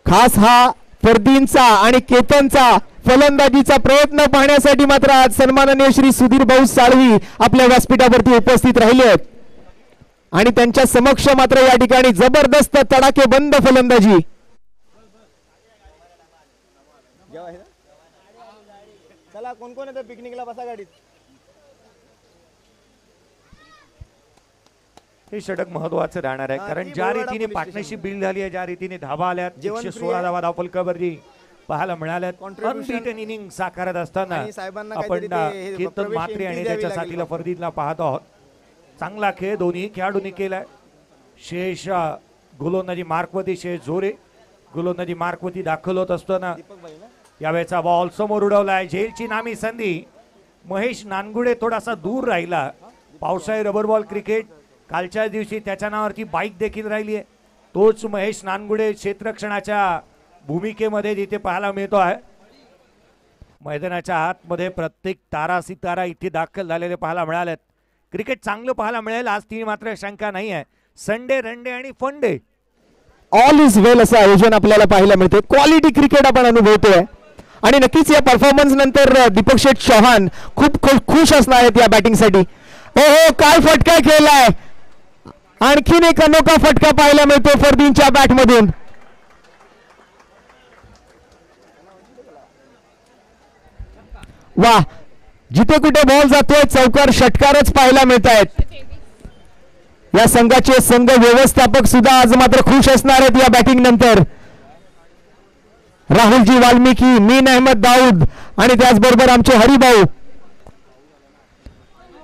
खास हा फरदीनचा आणि केतनचा फलंदाजीचा प्रयत्न पाहण्यासाठी मात्र आज सन्माननीय श्री सुधीर भाऊ साळवी आपल्या व्यासपीठावरती उपस्थित राहिले आहेत आणि त्यांच्या समक्ष मात्र या ठिकाणी जबरदस्त तडाखेबंद फलंदाजी. चला कोण कोण येतं पिकनिकला, बसा गाडीत. हे षटक महत्वाचं राहणार आहे कारण ज्या रीतीने पार्टनरशिप बिल्ड झाली आहे, ज्या रीतीने धावा आल्यात, 116 धावा धावफलकावरती पाहायला मिळाल्यात. अनबीटन इनिंग साकारत असताना आपण केतन मात्रे आणि त्याच्या साथीला फरदीनला पाहत आहोत. चांगला खेळ दोन्ही खेळाडूंनी केलाय. शेष गोलंदाजी मार्कवरती, शेष जोरे गोलंदाजी मार्कवरती दाखल होत असताना यावेळेचा बॉल समोर उडवलाय. झेलची नामी संधी. महेश नानगुडे थोडासा दूर राहिला. पावसाळी रबर बॉल क्रिकेट कालच्या दिवशी त्याच्या नावावरती बाईक देखील राहिली आहे. तोच महेश नानगुडे क्षेत्ररक्षणाच्या भूमिकेमध्ये जिथे पाहायला मिळतो आहे. मैदानाच्या आतमध्ये प्रत्येक तारा सितारा इथे दाखल झालेले पाहायला मिळालेत. क्रिकेट चांगलं पाहायला मिळेल आज, ती मात्र शंका नाही आहे. संडे, रनडे आणि फनडे ऑल इज वेल असं आयोजन आपल्याला पाहायला मिळते. क्वालिटी क्रिकेट आपण अनुभवतोय आणि नक्कीच या परफॉर्मन्स नंतर दीपक शेठ चौहान खूप खुश असणार आहेत या बॅटिंगसाठी. हो काय फटका खेळलाय. आणखीन एक अनोखा फटका पाहायला मिळतो फरदीनच्या बॅटमधून. वा, जिथे कुठे बॉल जातोय चौकार षटकारच पाहायला मिळत आहेत. या संघाचे संघ व्यवस्थापक सुद्धा आज मात्र खुश असणार आहेत या बॅटिंग नंतर. राहुलजी वाल्मिकी, मीन अहमद दाऊद आणि त्याचबरोबर आमचे हरिभाऊ.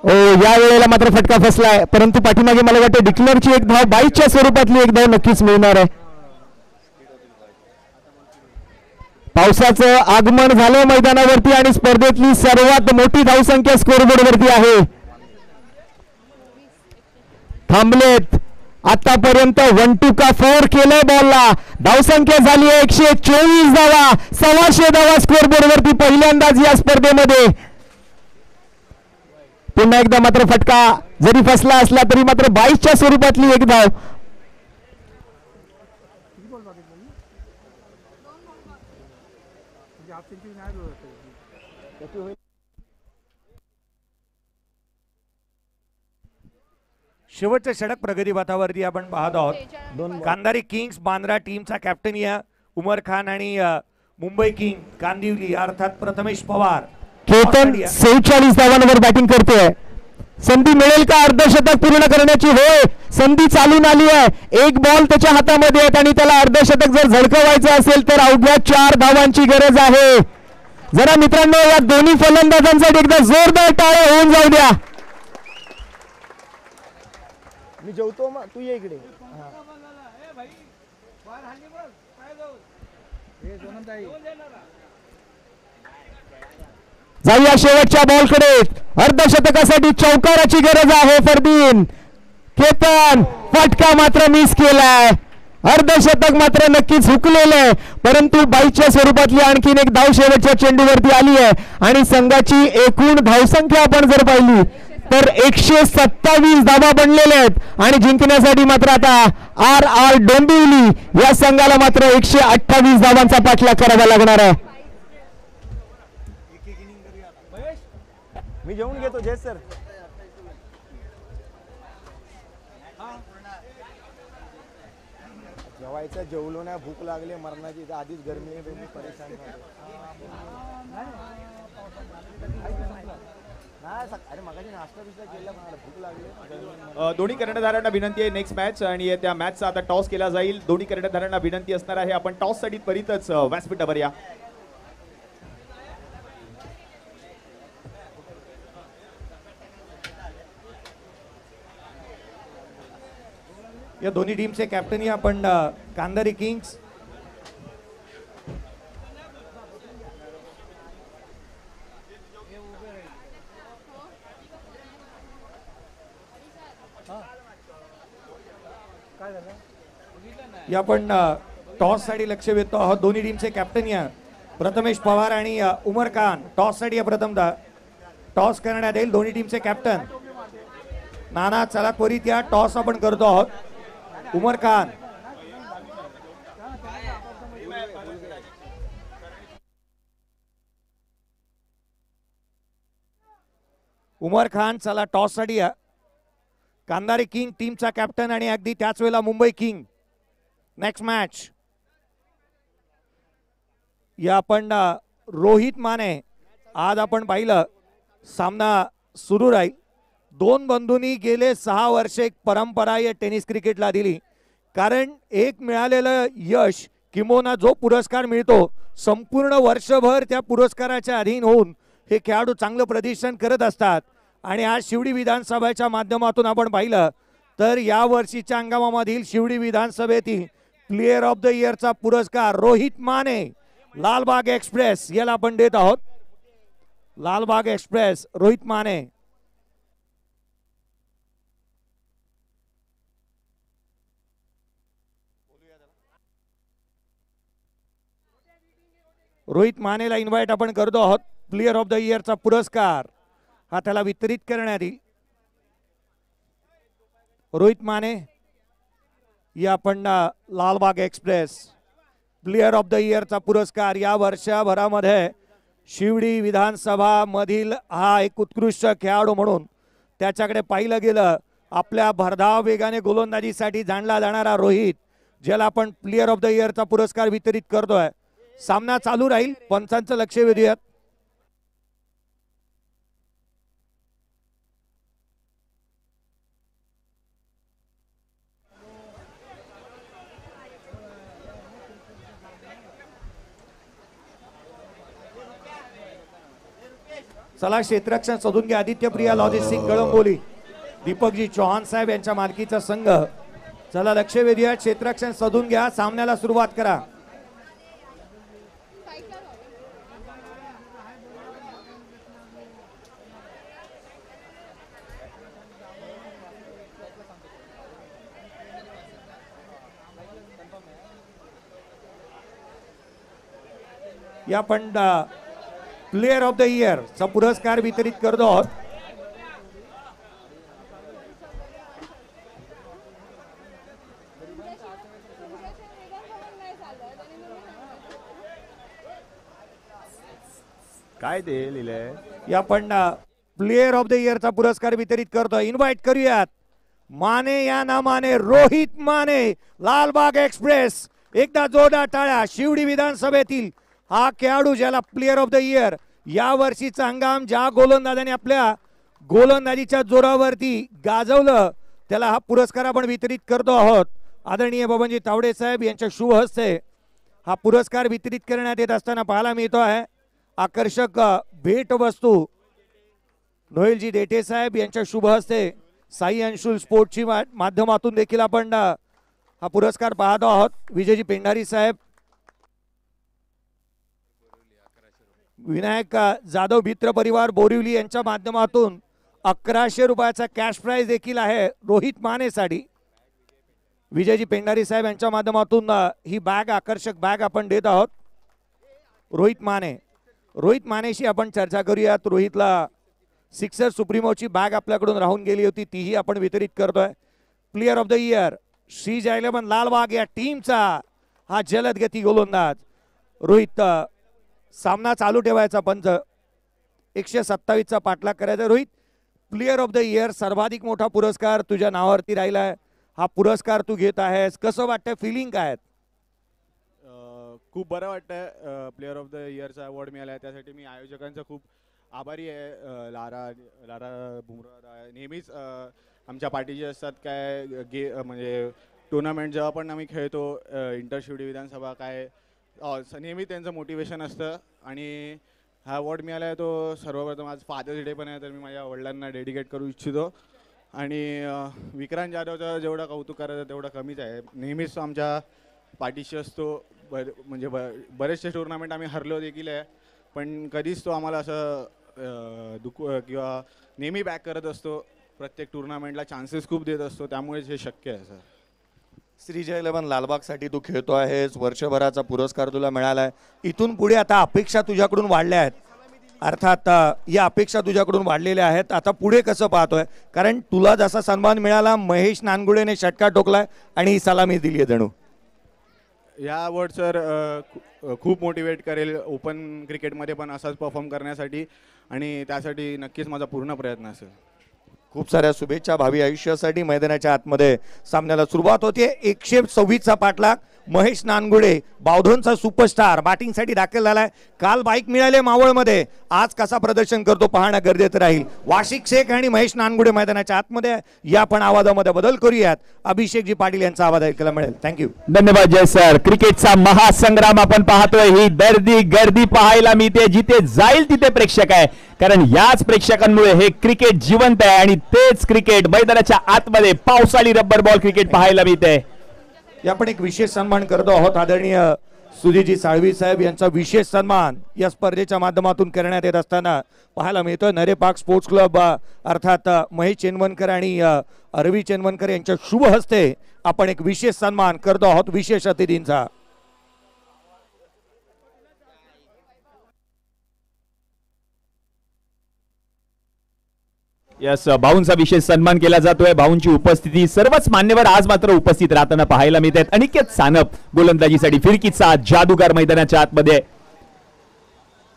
ओ या वेळेला मात्र फटका फसलाय, परंतु पाठीमागे मला वाटतं डिक्लेअरची एक धाव 22च्या स्वरूपातली एक धाव नक्कीच मिळणार आहे. पावसाचं आगमन झालं मैदानावरती आणि स्पर्धेतली सर्वात मोठी धावसंख्या स्कोरबोर्ड वरती आहे. थांबलेत आतापर्यंत 1-2 का 4 केलंय बॉलला. धावसंख्या झाली आहे 124 धावा, 125 धावा स्कोरबोर्ड वरती पहिल्यांदाच या स्पर्धेमध्ये. पुन्हा एकदा मात्र फटका जरी फसला असला तरी मात्र 22च्या स्वरूपातली एक धाव. शेवटच्या षटक प्रगती पथावरती आपण पाहत आहोत. कांधारी किंग्स बांद्रा टीमचा कॅप्टन या उमर खान आणि मुंबई किंग कांदिवली अर्थात प्रथमेश पवार. केतन 46 धावांवर बॅटिंग करतोय. संधी मिळेल का अर्धशतक पूर्ण करण्याची? होय, संधी चालून आली आहे. एक बॉल त्याच्या हातामध्ये आहे आणि त्याला अर्धशतक जर झळकवायचं असेल तर अवघ्या 4 धावांची गरज आहे. जरा मित्रांनो या दोन्ही फलंदाजांसाठी एकदा जोरदार टाळ्या होऊन जाऊ द्या. मी जेवतो मग तू ये इकडे. जाऊया शेवटच्या बॉलकडे. अर्धशतकासाठी चौकाराची गरज आहे फरदीन. केतन फटका मात्र मिस केलाय. अर्धशतक मात्र नक्कीच हुकलेलं आहे, परंतु 22च्या स्वरूपातली आणखीन एक धाव शेवटच्या चेंडूवरती आली आहे आणि संघाची एकूण धावसंख्या आपण जर पाहिली तर 127 धावा बनलेल्या आहेत आणि जिंकण्यासाठी मात्र आता RR डोंबिवली या संघाला मात्र 128 धावांचा पाठलाग करावा लागणार आहे. मी जेवून घेतो जय सर. जेवायचं जेवलो नाही, भूक लागली मरणाची, आधीच गरमी आहे, मी परेशान झालो. अरे मगाशी नाश्ता बिस्टा केला पण भूक लागली. दोन्ही कर्णधारांना विनंती आहे नेक्स्ट मॅच आणि त्या मॅचचा आता टॉस केला जाईल. दोन्ही कर्णधारांना विनंती असणार आहे आपण टॉस साठी त्वरितच व्यासपीठावर या. या दोन्ही टीमचे कॅप्टन या आपण कांधारी किंग्स या आपण टॉस साठी लक्ष वेधतो आहोत. दोन्ही टीमचे कॅप्टन या प्रथमेश पवार आणि उमर खान. टॉस साठी प्रथमतः टॉस करण्यात येईल. दोन्ही टीमचे कॅप्टन नाना चला त्वरित या. टॉस आपण करतो आहोत. उमर खान उमर खान चला टॉस साठी या. कांधारी किंग टीमचा कॅप्टन आणि अगदी त्याच वेळेला मुंबई किंग. नेक्स्ट मॅच या आपण रोहित माने. आज आपण पाहिलं सामना सुरू राहील. दोन बंधूंनी गेले 6 वर्ष एक परंपरा या टेनिस क्रिकेटला दिली, कारण एक मिळालेलं यश किंबहुना जो पुरस्कार मिळतो संपूर्ण वर्षभर त्या पुरस्काराच्या अधीन होऊन हे खेळाडू चांगलं प्रदर्शन करत असतात. आणि आज शिवडी विधानसभेच्या माध्यमातून आपण पाहिलं तर या वर्षीच्या हंगामामधील शिवडी विधानसभेतील प्लेयर ऑफ द इयरचा पुरस्कार रोहित माने लालबाग एक्सप्रेस याला आपण देत आहोत. लालबाग एक्सप्रेस रोहित माने. रोहित मानेला इन्व्हाइट आपण करतो आहोत. प्लेयर ऑफ द इयरचा पुरस्कार हा त्याला वितरित करण्यात येईल. रोहित माने या आपण Lalbaug express player of the इयरचा पुरस्कार या वर्षभरामध्ये शिवडी विधानसभा मधील हा एक उत्कृष्ट खेळाडू म्हणून त्याच्याकडे पाहिलं गेलं. आपल्या भरधाव वेगाने गोलंदाजीसाठी जाणला जाणारा रोहित, ज्याला आपण प्लेयर ऑफ द इयरचा पुरस्कार वितरित करतोय. सामना चालू राहील. पंचांचं लक्ष वेधूयात. चला क्षेत्ररक्षण शोधून घ्या. आदित्य प्रिया लॉजिस्टिक कळंबोली, दीपकजी चौहान साहेब यांच्या मालकीचा संघ. चला लक्ष वेधूया, क्षेत्ररक्षण शोधून घ्या, सामन्याला सुरुवात करा. या पण प्लेयर ऑफ द इयर चा पुरस्कार वितरित करतो आहोत. काय ते लिहिलंय? या पण प्लेयर ऑफ द इयर चा पुरस्कार वितरित करतो. इन्व्हाइट करूयात माने या नामाने रोहित माने, लालबाग एक्सप्रेस. एकदा जोरदार टाळ्या. शिवडी विधानसभेतील हा खेळाडू ज्याला प्लेयर ऑफ द इयर या वर्षीचा हंगाम ज्या गोलंदाजाने आपल्या गोलंदाजीच्या जोरावरती गाजवलं त्याला हा पुरस्कार आपण वितरित करतो आहोत. आदरणीय बबनजी तावडे साहेब यांच्या शुभ हस्ते हा पुरस्कार वितरित करण्यात येत असताना पाहायला मिळतो आहे. आकर्षक भेट वस्तू नोएलजी डेटे साहेब यांच्या शुभ हस्ते साई अंशुल स्पोर्टची माध्यमातून देखील आपण हा पुरस्कार पाहतो आहोत. विजयजी पेंढारी साहेब, विनायक जाधव मित्र परिवार बोरिवली यांच्या माध्यमातून 1100 रुपयाचा कॅश प्राइज देखील आहे रोहित मानेसाठी. विजयजी पेंढारी साहेब यांच्या माध्यमातून ही बॅग, आकर्षक बॅग आपण देत आहोत. रोहित मानेशी आपण चर्चा करूयात. रोहितला सिक्सर सुप्रीमोची बॅग आपल्याकडून राहून गेली होती, तीही आपण वितरित करतोय. प्लेयर ऑफ द इयर श्रीज 11 लालबाग या टीमचा हा जलद गती गोलंदाज रोहित. सामना चालू ठेवायचा, पंच 127चा पाठलाग करायचा. Rohit, player of the year सर्वाधिक मोठा पुरस्कार तुझ्या नावावरती राहिलाय. हा पुरस्कार तू घेत आहेस, कसं वाटतंय, फिलिंग काय? खूप बरं वाटतंय. प्लेअर ऑफ द इयरचा अवॉर्ड मिळाला आहे, त्यासाठी मी आयोजकांचा खूप आभारी आहे. लारा बुमरा नेहमीच आमच्या पाठीचे असतात. काय म्हणजे टुर्नामेंट जेव्हा पण आम्ही खेळतो, इंटर शिवडी विधानसभा काय नेहमी त्यांचं मोटिवेशन असतं. आणि हा अवॉर्ड मिळाला आहे तो सर्वप्रथम आज फादर्स डे पण आहे, तर मी माझ्या वडिलांना डेडिकेट करू इच्छितो. आणि विक्रांत जाधवचं जेवढं कौतुक करायचं तेवढं कमीच आहे. नेहमीच तो आमच्या पाठीशी असतो. म्हणजे बरेचसे टुर्नामेंट आम्ही हरलो देखील आहे, पण कधीच तो आम्हाला असं दुःख किंवा नेहमी बॅक करत असतो. प्रत्येक टुर्नामेंटला चान्सेस खूप देत असतो, त्यामुळेच हे शक्य आहे सर. श्रीज 11 लालबागसाठी तू खेळतो आहेस, वर्षभराचा पुरस्कार तुला मिळाला आहे. इथून पुढे आता अपेक्षा तुझ्याकडून वाढल्या आहेत, अर्थात या अपेक्षा तुझ्याकडून वाढलेल्या आहेत. आता पुढे कसं पाहतोय, कारण तुला जसा सन्मान मिळाला, महेश नानगुडेने षटकार ठोकलाय आणि ही सलामी दिली आहे जणू. या अवॉर्ड सर खूप मोटिवेट करेल ओपन क्रिकेटमध्ये पण असाच परफॉर्म करण्यासाठी, आणि त्यासाठी नक्कीच माझा पूर्ण प्रयत्न असेल. खूप साऱ्या शुभेच्छा भावी आयुष्यासाठी. मैदानाच्या आतमध्ये सामन्याला सुरुवात होते. 126चा पाठलाग. महेश नानगुडे बावधनचा सुपरस्टार बॅटिंगसाठी दाखल झालाय. काल बाईक मिळाले मावळमध्ये, आज कसा प्रदर्शन करतो पाहणं गरजेचं राहील. वाशिक शेख आणि महेश नानगुडे मैदानाच्या आतमध्ये. या पण आवाजामध्ये बदल करूयात. अभिषेकजी पाटील यांचा आवाज ऐकायला मिळेल. थँक्यू, धन्यवाद जय सर. क्रिकेटचा महासंग्राम आपण पाहतोय. ही गर्दी पाहायला मिळते. जिथे जाईल तिथे प्रेक्षक आहे, कारण याच प्रेक्षकांमुळे हे क्रिकेट जिवंत आहे. आणि तेच क्रिकेट मैदानाच्या आतमध्ये पावसाळी रब्बर बॉल क्रिकेट पाहायला मिळते. आपण एक विशेष सन्मान करतो आहोत. आदरणीय सुधीजी साळवी साहेब यांचा विशेष सन्मान या स्पर्धेच्या माध्यमातून करण्यात येत असताना पाहायला मिळतोय. नरेपाक स्पोर्ट्स क्लब अर्थात महेश चेनवनकर आणि रवी चेनवनकर यांच्या शुभ हस्ते आपण एक विशेष सन्मान करतो आहोत विशेष अतिथींचा. यस, भाऊंचा विशेष सन्मान केला जातोय. भाऊंची उपस्थिती सर्वच मान्यवर आज मात्र उपस्थित राहताना पाहायला मिळत आहेत. अनिकेत सानप गोलंदाजीसाठी फिरकीचा जादूगार मैदानाच्या आतमध्ये.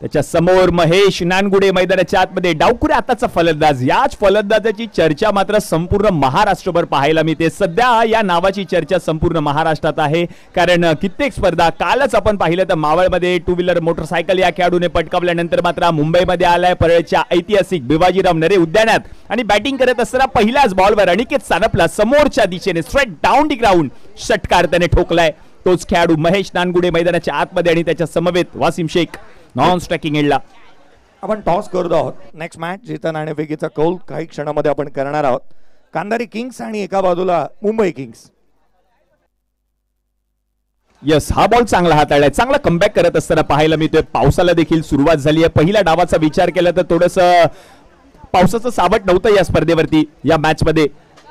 त्याच्या समोर महेश नानगुडे मैदानाच्या आतमध्ये. डावखुरे आताचा फलंदाज. याच फलंदाजाची चर्चा मात्र संपूर्ण महाराष्ट्रभर पाहायला मिळते. सध्या या नावाची चर्चा संपूर्ण महाराष्ट्रात आहे, कारण कित्येक स्पर्धा कालच आपण पाहिलं तर मावळमध्ये टू व्हीलर मोटरसायकल या खेळाडूने पटकावल्यानंतर मात्र मुंबईमध्ये आलाय परळच्या ऐतिहासिक भिवाजीराव नरे उद्यानात. आणि बॅटिंग करत असताना पहिल्याच बॉलवर अनिकेत सानपला समोरच्या दिशेने स्ट्रेट डाऊन दी ग्राउंड षटकार त्याने ठोकलाय. तोच खेळाडू महेश नानगुडे मैदानाच्या आतमध्ये आणि त्याच्या समवेत वासिम शेख नॉन स्ट्रायकिंग एंडला. आपण टॉस करत आहोत. नेक्स्ट मॅच जिथं नाणेफेकीचा कौल काही क्षणामध्ये आपण करणार आहोत. कांधारी किंग्स आणि एका बाजूला मुंबई किंग्स. यस, हा बॉल चांगला हाताळलाय, चांगला कमबॅक करत असताना पाहायला मिळतोय. पावसाला देखील सुरुवात झाली आहे. पहिल्या डावाचा विचार केला तर थोडस पावसाचं सावट नव्हतं या स्पर्धेवरती या मॅच मध्ये.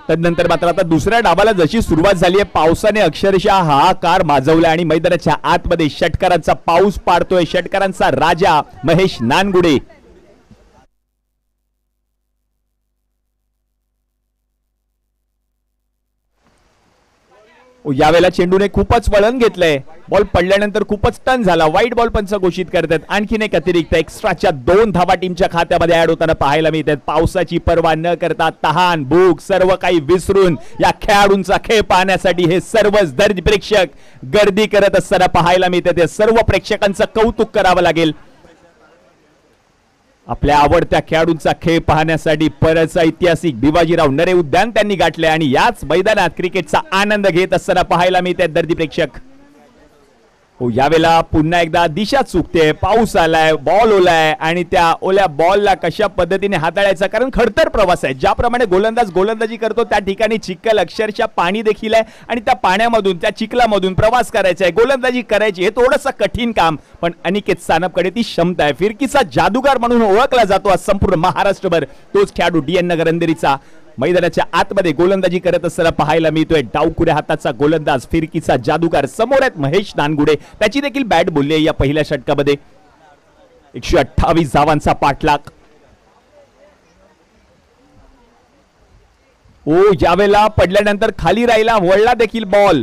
त्यानंतर मात्र आता दुसऱ्या डावाला जशी सुरुवात झाली आहे पावसाने अक्षरशः हाहाकार माजवला आणि मैदानाच्या आतमध्ये षटकारांचा पाऊस पाडतोय. षटकारांचा राजा महेश नानगुडे. यावेळेला चेंडूने खूपच वळण घेतलंय. बॉल पडल्यानंतर खूपच टर्न झाला. वाईट बॉल पंच घोषित करतात. आणखीन एक अतिरिक्त एक्स्ट्राच्या 2 धावा टीमच्या खात्यामध्ये ऍड होताना पाहायला मिळतात. पावसाची पर्वा न करता तहान भूक सर्व काही विसरून या खेळाडूंचा खेळ पाहण्यासाठी हे सर्वच दर्ज प्रेक्षक गर्दी करत असताना पाहायला मिळतात. या सर्व प्रेक्षकांचं कौतुक करावं लागेल. आपल्या आवडत्या खेळाडूंचा खेळ पाहण्यासाठी परळचा ऐतिहासिक भिवाजीराव नरे उद्यान त्यांनी गाठले आणि याच मैदानात क्रिकेटचा आनंद घेत असताना पाहायला मिळतात दर्दी प्रेक्षक. यावेळेला पुन्हा एकदा दिशा चुकते. पाऊस आलाय, बॉल ओलाय आणि त्या ओल्या बॉलला कशा पद्धतीने हाताळायचा, कारण खडतर प्रवास आहे. ज्याप्रमाणे गोलंदाज गोलंदाजी करतो त्या ठिकाणी चिखल अक्षरशः पाणी देखील आहे आणि त्या पाण्यामधून त्या चिखलामधून प्रवास करायचा आहे, गोलंदाजी करायची. हे थोडंसं कठीण काम, पण अनिकेत सानपकडे ती क्षमता आहे. फिरकीचा जादूगार म्हणून ओळखला जातो आज संपूर्ण महाराष्ट्रभर तोच खेळाडू DN नगर अंधेरीचा. मैदानाच्या आतमध्ये गोलंदाजी करत असताना पाहायला मिळतोय डावकुऱ्या हाताचा गोलंदाज फिरकीचा जादूगार. समोर आहेत महेश नानगुडे. त्याची देखील बॅट बोलली आहे या पहिल्या षटकामध्ये. 128 धावांचा पाठलाग. यावेळेला पडल्यानंतर खाली राहिला, वळला देखील बॉल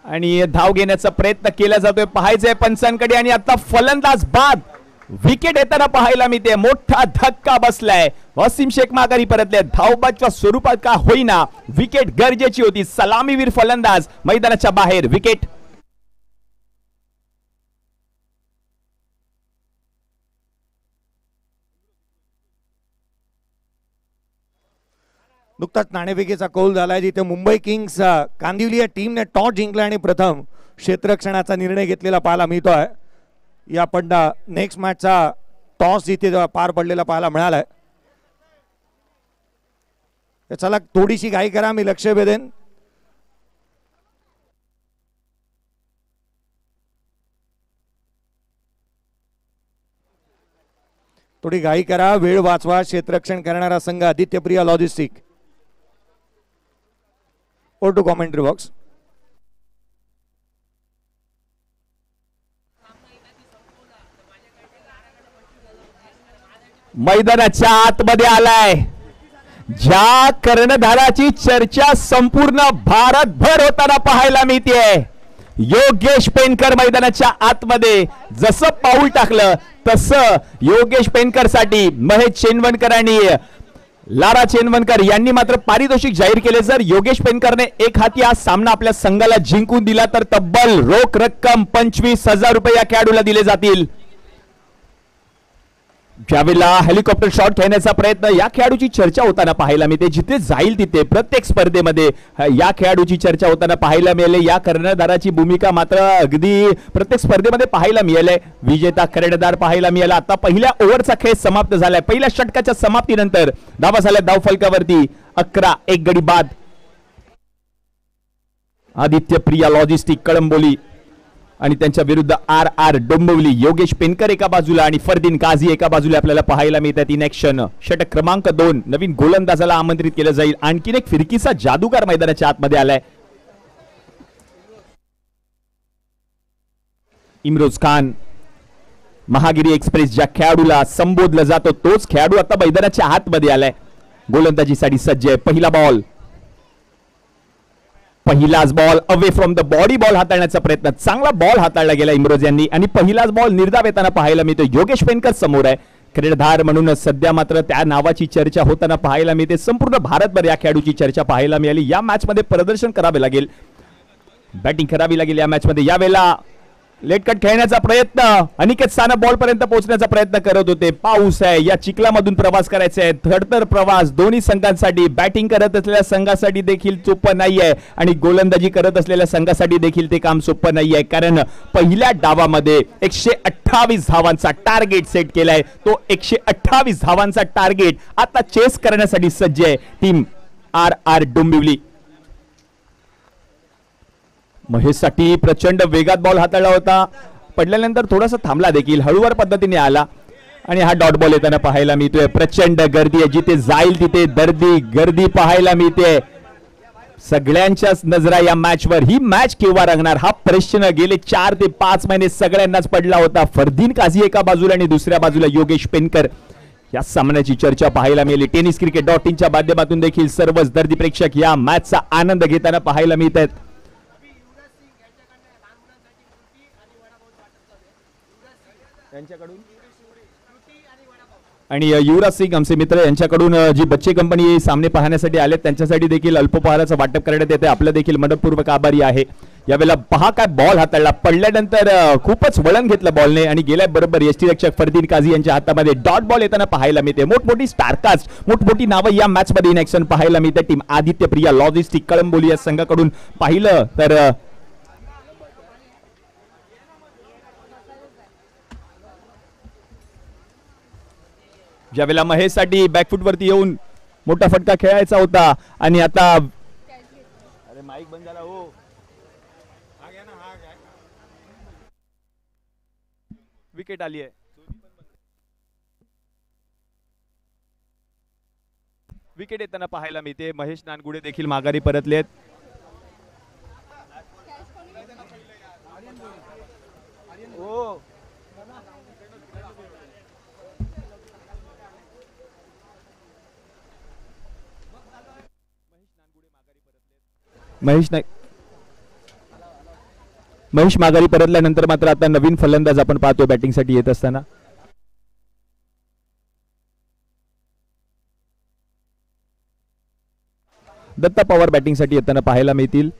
आणि धाव घेण्याचा प्रयत्न केला जातोय. पाहायचंय पंचांकडे आणि आता फलंदाज बाद. विकेट येताना पाहायला मिळते. मोठा धक्का बसलाय. वसीम शेख माघारी परतले. धावबाच्या स्वरूपात का होईना विकेट गरजेची होती. सलामीवीर फलंदाज मैदानाच्या बाहेर. विकेट. नुकताच नाणेफेकीचा कौल झालाय जिथे मुंबई किंग्स कांदिवली या टीमने टॉस जिंकला आणि प्रथम क्षेत्ररक्षणाचा निर्णय घेतलेला पाहायला मिळतोय. या पण नेक्स्ट मॅचचा टॉस इथे पार पडलेला पाहायला मिळालाय. चला थोडीशी घाई करा, मी लक्ष वेधेन. थोडी घाई करा, वेळ वाचवा. क्षेत्ररक्षण करणारा संघ आदित्यप्रिया लॉजिस्टिक. और टू कॉमेंट्री बॉक्स. मैदानाच्या आतमध्ये आलाय. ज्या कर्णधाराची चर्चा संपूर्ण भारतभर होताना पाहायला मिळते. योगेश पेनकर मैदानाच्या आतमध्ये जसं पाऊल टाकलं तसं योगेश पेनकर साठी महेश चेनवणकर आणि लारा चेनवणकर यांनी मात्र पारितोषिक जाहीर केले. जर योगेश पेनकरने एक हाती हा सामना आपल्या संघाला जिंकून दिला तर तब्बल रोख रक्कम 25,000 रुपये या खेळाडूला दिले जातील. ज्यावेळेला हेलिकॉप्टर शॉट खेळण्याचा प्रयत्न या खेळाडूची चर्चा होताना पाहायला मिळते. जिथे जाईल तिथे प्रत्येक स्पर्धेमध्ये या खेळाडूची चर्चा होताना पाहायला मिळाली. या कर्णधाराची भूमिका मात्र अगदी प्रत्येक स्पर्धेमध्ये पाहायला मिळाले. विजेता कर्णधार पाहायला मिळाला. आता पहिल्या ओव्हरचा खेळ समाप्त झालाय. पहिल्या षटकाच्या समाप्तीनंतर धावा झाल्या धाव फलकावरती 11. एक गडी बाद. आदित्य प्रिया लॉजिस्टिक कळंबोली आणि त्यांच्या विरुद्ध RR डोंबिवली. योगेश पेनकर एका बाजूला आणि फरदीन काझी एका बाजूला आपल्याला पाहायला मिळतात. In action. षटक क्रमांक 2 नवीन गोलंदाजाला आमंत्रित केलं जाईल. आणखीन एक फिरकीचा जादूगार मैदानाच्या आतमध्ये आलाय. इम्रोज खान. महागिरी एक्सप्रेस ज्या खेळाडूला संबोधलं जातो तोच खेळाडू आता मैदानाच्या आतमध्ये आलाय. गोलंदाजीसाठी सज्ज आहे. पहिला बॉल. पहिलाच ball away from the body. Ball हाताळण्याचा प्रयत्न. चांगला बॉल हाताळला गेला इम्रोज यांनी आणि पहिलाच बॉल निर्धाव येताना पाहायला मिळतो. योगेश पेनकर समोर आहे. कर्णधार म्हणून सध्या मात्र त्या नावाची चर्चा होताना पाहायला मिळते. संपूर्ण भारतभर या खेळाडूची चर्चा पाहायला मिळाली. या मॅच मध्ये प्रदर्शन करावे लागेल, बॅटिंग करावी लागेल या मॅच मध्ये. यावेळेला लेट कट खेळण्याचा प्रयत्न, अनिकेत साना बॉल पर्यंत पोहोचण्याचा प्रयत्न करत होते. पाऊस आहे, या चिखलामधून प्रवास करायचा आहे, थरथर प्रवास दोन्ही संघांसाठी. बॅटिंग करत असलेल्या संघासाठी देखील सोपं नाही आहे आणि गोलंदाजी करत असलेल्या संघासाठी देखील ते काम सोपं नाही आहे, कारण पहिल्या डावामध्ये 128 धावांचा टार्गेट सेट केलाय. तो 128 धावांचा टार्गेट आता चेस करण्यासाठी सज्ज आहे टीम RR डोंबिवली. महेशसाठी प्रचंड वेगात बॉल हाताळला होता, पडल्यानंतर थोडासा थांबला देखील, हळूवार पद्धतीने आला आणि हा डॉट बॉल येताना पाहायला मिळतोय. प्रचंड गर्दी आहे, जिथे जाईल तिथे गर्दी पाहायला मिळते. सगळ्यांच्याच नजरा या मॅच वर. ही मॅच केव्हा रंगणार हा प्रश्न गेले 4 ते 5 महिने सगळ्यांनाच पडला होता. फरदीन काझी एका बाजूला आणि दुसऱ्या बाजूला योगेश पेनकर. या सामन्याची चर्चा पाहायला मिळाली. टेनिस क्रिकेट .inच्या माध्यमातून देखील सर्वच दर्दी प्रेक्षक या मॅचचा आनंद घेताना पाहायला मिळत आहेत. आणि युवराज सिंग आमचे मित्र यांच्याकडून जी बच्चे कंपनी सामने पाहण्यासाठी आले त्यांच्यासाठी देखील अल्पपहाराचं वाटप करण्यात येते. आपलं देखील मनपूर्वक आभारी आहे. यावेळेला पहा काय बॉल हाताळला, पडल्यानंतर खूपच वळण घेतलं बॉलने आणि गेल्या बरोबर यष्टीरक्षक फरदीन काझी यांच्या हातामध्ये डॉट बॉल येताना पाहायला मिळते. मोठमोठी स्टारकास्ट, मोठमोठी नावं या मॅच मध्ये इन ऍक्शन पाहायला मिळते. टीम आदित्य प्रिया लॉजिस्टिक कळंबोली या संघाकडून पाहिलं तर ज्यावेळेला महेशसाठी बॅकफुट वरती येऊन मोठा फटका खेळायचा होता आणि आता अरे माईक बंद झाला हो. विकेट आली आहे. विकेट येताना पाहायला मिळते. महेश नानगुडे देखील माघारी परतलेत. महेश माघारी परतल्यानंतर मात्र आता नवीन फलंदाज आपण पाहतोय बॅटिंगसाठी येत असताना. दत्ता पवार बॅटिंगसाठी येताना पाहायला मिळतील.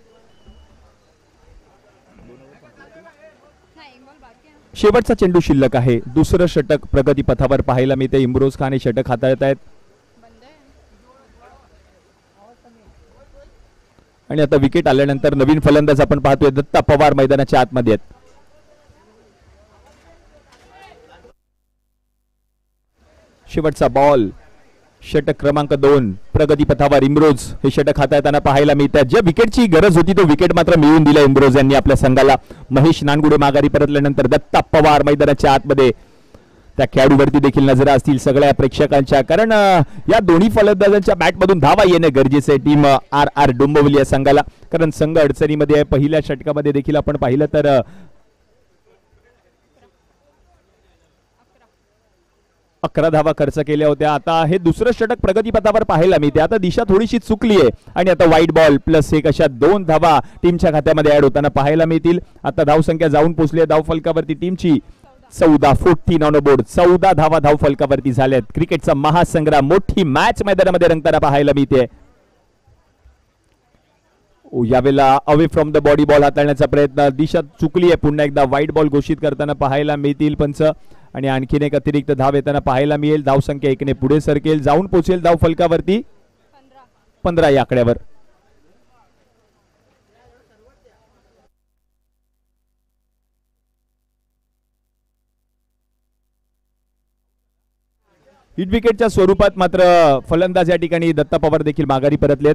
शेवटचा चेंडू शिल्लक आहे. दुसरं षटक प्रगती पथावर पाहायला मिळते. इम्रोज खान हे षटक हाताळत आहेत आणि आता विकेट आल्यानंतर नवीन फलंदाज आपण पाहतोय दत्ता पवार मैदानाच्या आतमध्ये आहेत. शेवटचा बॉल, षटक क्रमांक 2 प्रगती पथावर इम्रोज हे षटक हाताळताना पाहायला मिळतात. ज्या विकेटची गरज होती तो विकेट मात्र मिळवून दिला इम्रोज यांनी आपल्या संघाला. महेश नानगुडे माघारी परतल्यानंतर दत्ता पवार मैदानाच्या आतमध्ये. त्या खेळाडूवरती देखील नजरा असतील सगळ्या प्रेक्षकांच्या, कारण या दोन्ही फलंदाजांच्या बॅटमधून धावा येणे गरजेचे आहे टीम RR डोंबिवली या संघाला, कारण संघ अडचणीमध्ये आहे. पहिल्या षटकामध्ये देखील आपण पाहिलं तर 11 धावा खर्च केल्या होत्या. आता हे दुसरं षटक प्रगती पथावर पाहायला मिळते. आता दिशा थोडीशी चुकली आहे आणि आता वाईट बॉल प्लस 1 अशा 2 धावा टीमच्या खात्यामध्ये ऍड होताना पाहायला मिळतील. आता धावसंख्या जाऊन पोहोचली आहे धाव फलकावरती टीमची 14 ऑन बोर्ड. 14 धावा धाव फलकावरती झाल्यात. क्रिकेटचा महासंग्राम, मोठी मॅच मैदानामध्ये रंगताना पाहायला मिळते. यावेळेला away from the body ball हाताळण्याचा प्रयत्न, दिशा चुकली आहे. पुन्हा एकदा वाईट बॉल घोषित करताना पाहायला मिळतील पंच आणि आणखीन एक अतिरिक्त धाव येताना पाहायला मिळेल. धावसंख्या 1 ने पुढे सरकेल, जाऊन पोहोचेल धाव फलकावरती 15 या आकड्यावर. हिट विकेटच्या स्वरूपात मात्र फलंदाज या ठिकाणी दत्ता पवार देखील माघारी परतलेत.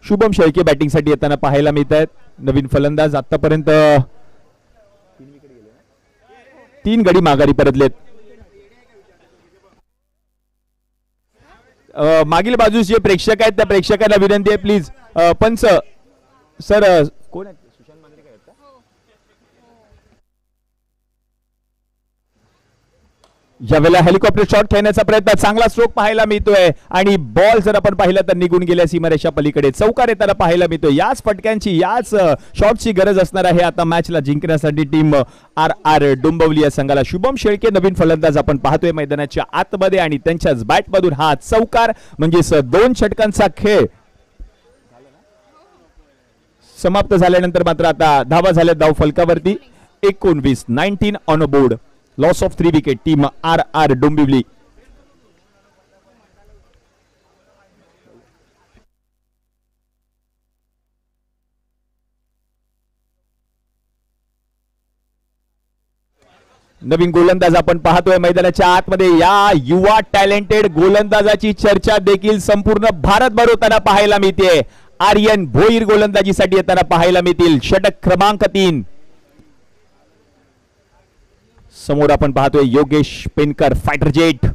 शुभम शेळके बॅटिंगसाठी येताना पाहायला मिळत आहेत. नवीन फलंदाज आतापर्यंत 3 गडी माघारी परतलेत. मागील बाजूस जे प्रेक्षक आहेत त्या प्रेक्षकांना विनंती आहे प्लीज पंच सर कोण आहेत? सुशांत मांजरेकर आहेत का? यावेळेला हेलिकॉप्टर शॉट खेळण्याचा प्रयत्न, चांगला स्ट्रोक पाहायला मिळतोय आणि बॉल जर आपण पाहिलं तर निघून गेल्या सीमारेषा पलीकडे. चौकार येताना पाहायला मिळतोय. याच फटक्यांची याच शॉटची गरज असणार आहे आता मॅचला जिंकण्यासाठी टीम RR डोंबिवली या संघाला. शुभम शेळके नवीन फलंदाज आपण पाहतोय मैदानाच्या आतमध्ये आणि त्यांच्याच बॅटमधून हा चौकार म्हणजेच 2 षटकांचा खेळ समाप्त झाल्यानंतर मात्र आता धावा झाल्या धाव फलकावरती 19 on board. Loss of 3 wicket team RR Dombivli. नवीन गोलंदाज आपण पाहतोय मैदानाच्या आतमध्ये. या युवा टॅलेंटेड गोलंदाजाची चर्चा देखील संपूर्ण भारतभर होताना पाहायला मिळते. आर्यन भोईर गोलंदाजीसाठी येताना पाहायला मिळतील. षटक क्रमांक 3. समोर आपण पाहतोय योगेश पेनकर फायटर जेट.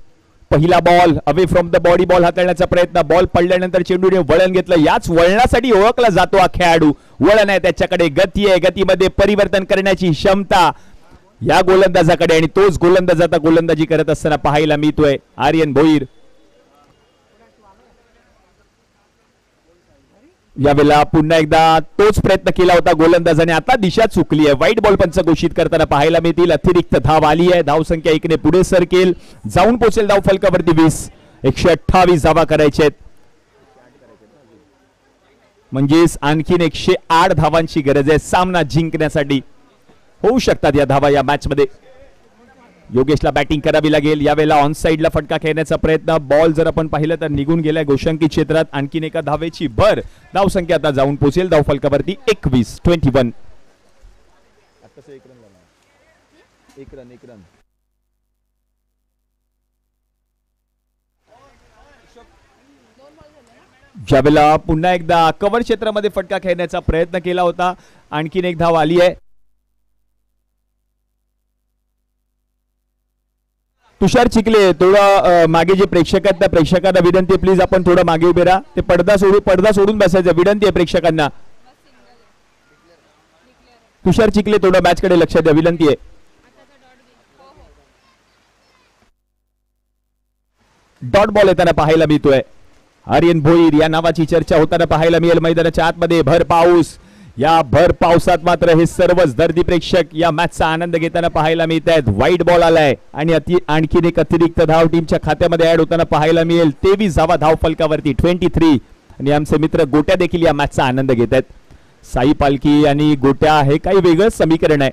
पहिला ball away from the body ball हाताळण्याचा प्रयत्न. बॉल पडल्यानंतर चेंडूने वळण घेतलं. याच वळणासाठी ओळखला जातो हा खेळाडू. वळण आहे त्याच्याकडे, गती आहे, गतीमध्ये परिवर्तन करण्याची क्षमता या गोलंदाजाकडे आणि तोच गोलंदाज आता गोलंदाजी करत असताना पाहायला मिळतोय आर्यन भोईर. यावेळेला पुन्हा एकदा तोच प्रयत्न केला होता गोलंदाजाने. आता दिशा चुकली आहे. वाईट बॉल पंच घोषित करताना पाहायला मिळतील. अतिरिक्त धाव आली आहे. धाव संख्या 1 ने पुढे सरकेल. जाऊन पोहोचेल धाव फलकावरती 20. 128 धावा करायच्या आहेत. म्हणजेच आणखीन 108 धावांची गरज आहे सामना जिंकण्यासाठी. होऊ शकतात या धावा या मॅच मध्ये. योगेशला बॅटिंग करावी लागेल. यावेळेला ऑन साइडला फटका खेळण्याचा प्रयत्न. बॉल जर आपण पाहिलं तर निघून गेलाय गोशांकित क्षेत्रात. आणखीन एका धावेची भर. धाव संख्या आता जाऊन पोहोचेल धाव फलकावरती 21. एक रन. ज्यावेळेला पुन्हा एकदा कव्हर क्षेत्रामध्ये फटका खेळण्याचा प्रयत्न केला होता. आणखीन एक धाव आली आहे. तुषार चिखले थोडं मागे जे प्रेक्षक आहेत त्या प्रेक्षकांना विनंती, प्लीज आपण थोडं मागे उभे राहा. ते पडदा सोडून बसायचं विनंती आहे प्रेक्षकांना. तुषार चिखले थोडं मॅच कडे लक्ष द्या विनंती आहे. डॉट बॉल येताना पाहायला मिळतोय. आर्यन भोईर या नावाची चर्चा होताना पाहायला मिळेल मैदानाच्या आतमध्ये. भर पाऊस. या भर पावसात मात्र हे सर्वच दर्दी प्रेक्षक या मॅचचा आनंद घेताना पाहायला मिळत आहेत. वाईट बॉल आलाय आणि आणखीन एक अतिरिक्त धाव टीमच्या खात्यामध्ये ऍड होताना पाहायला मिळेल. 23 धावा धाव फलकावरती 23. आणि आमचे मित्र गोट्या देखील या मॅचचा आनंद घेत आहेत. साई पालखी आणि गोट्या हे काही वेगळंच समीकरण आहे.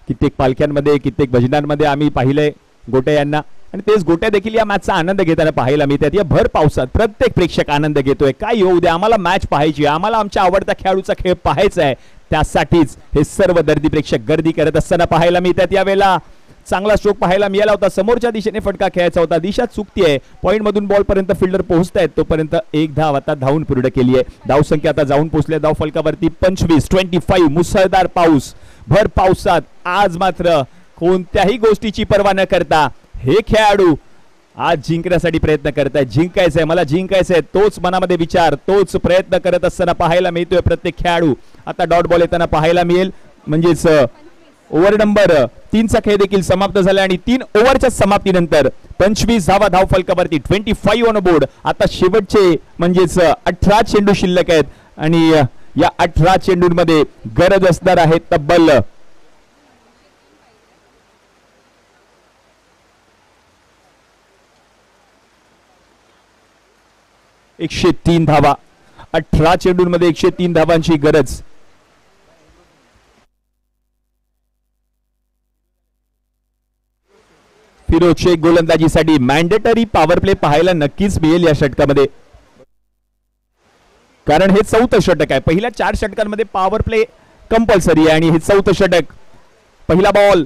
कित्येक पालख्यांमध्ये कित्येक भजनांमध्ये आम्ही पाहिलंय गोट्या यांना आणि तेच गोट्या देखील या मॅचचा आनंद घेताना पाहायला मिळतात. या भर पावसात प्रत्येक प्रेक्षक आनंद घेतोय. काय येऊ दे, आम्हाला मॅच पाहायची, आम्हाला आमच्या आवडत्या खेळाडूचा खेळ पाहायचा आहे. त्यासाठीच हे सर्व दर्दी प्रेक्षक गर्दी करत असताना पाहायला मिळतात. यावेळेला चांगला स्ट्रोक पाहायला मिळाला होता. समोरच्या दिशेने फटका खेळायचा होता. दिशा चुकतीये. पॉइंट मधून बॉल पर्यंत फिल्डर पोहोचतायत तोपर्यंत एक धाव आता धावून पूर्ण केली आहे. धाव संख्या आता जाऊन पोहोचल्या धाव फलकावरती 25. मुसळधार पाऊस. भर पावसात आज मात्र कोणत्याही गोष्टीची पर्वा न करता हे खेळाडू आज जिंकण्यासाठी प्रयत्न करतायत. जिंकायचंय, मला जिंकायचंय, तोच मनामध्ये विचार, तोच प्रयत्न करत असताना पाहायला मिळतोय प्रत्येक खेळाडू. आता डॉट बॉल येताना पाहायला मिळेल. म्हणजेच ओव्हर नंबर 3 चा खेळ देखील समाप्त झाला आणि 3 ओव्हरच्या समाप्तीनंतर 25 धावा धाव फलकावरती 25 ऑन बोर्ड. आता शेवटचे म्हणजेच 18 चेंडू शिल्लक आहेत आणि या 18 चेंडूंमध्ये गरज असणार आहे तब्बल 103 धावा. 18 चेंडूंमध्ये 103 धावांची गरज. फिरोज शेख गोलंदाजीसाठी मॅन्डेटरी पॉवर प्ले पाहायला नक्कीच मिळेल या षटकामध्ये, कारण हे 4थं षटक आहे. पहिल्या 4 षटकांमध्ये पॉवर प्ले कंपल्सरी आहे आणि हे 4थं षटक. पहिला बॉल,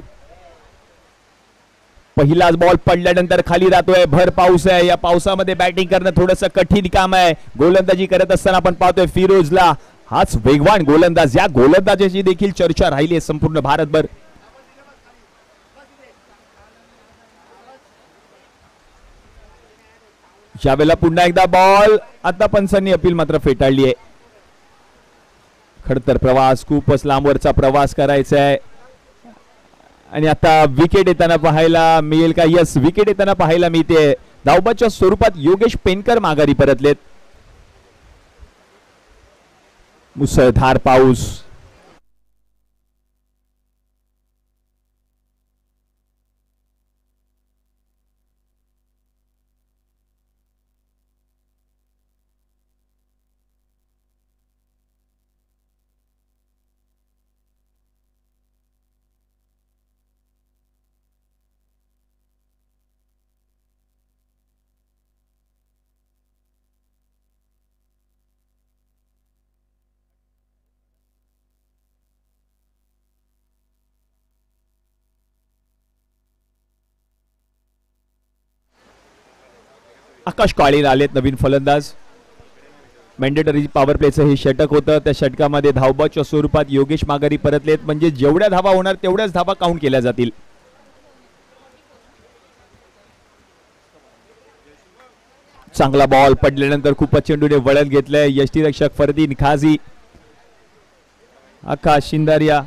पहिलाच बॉल पडल्यानंतर खाली राहतोय. भर पाऊस आहे. या पावसामध्ये बॅटिंग करणं थोडंसं कठीण काम आहे. गोलंदाजी करत असताना आपण पाहतोय फिरोजला, हाच वेगवान गोलंदाज. या गोलंदाजाची देखील चर्चा राहिली आहे संपूर्ण भारतभर. यावेळेला पुन्हा एकदा बॉल, आता पंचांनी अपील मात्र फेटाळली आहे. खडतर प्रवास, खूपच लांबवरचा प्रवास करायचा आहे आणि आता विकेट येताना पाहायला मिळेल का? यस, विकेट येताना पाहायला मिळते. धावबाच्या स्वरूपात योगेश पेनकर माघारी परतलेत. मुसळधार पाऊस, आकाश काळे आलेत नवीन फलंदाज. मॅन्डेटरी पॉवर प्लेचं हे षटक होतं. त्या षटकामध्ये धावबाच्या स्वरूपात योगेश माघारी परतलेत. म्हणजे जेवढ्या धावा होणार तेवढ्याच धावा काउंट केल्या जातील. चांगला बॉल पडल्यानंतर खूपच चेंडूने वळण घेतलंय. यष्टीरक्षक फरदीन खाजी, आकाश शिंदारिया,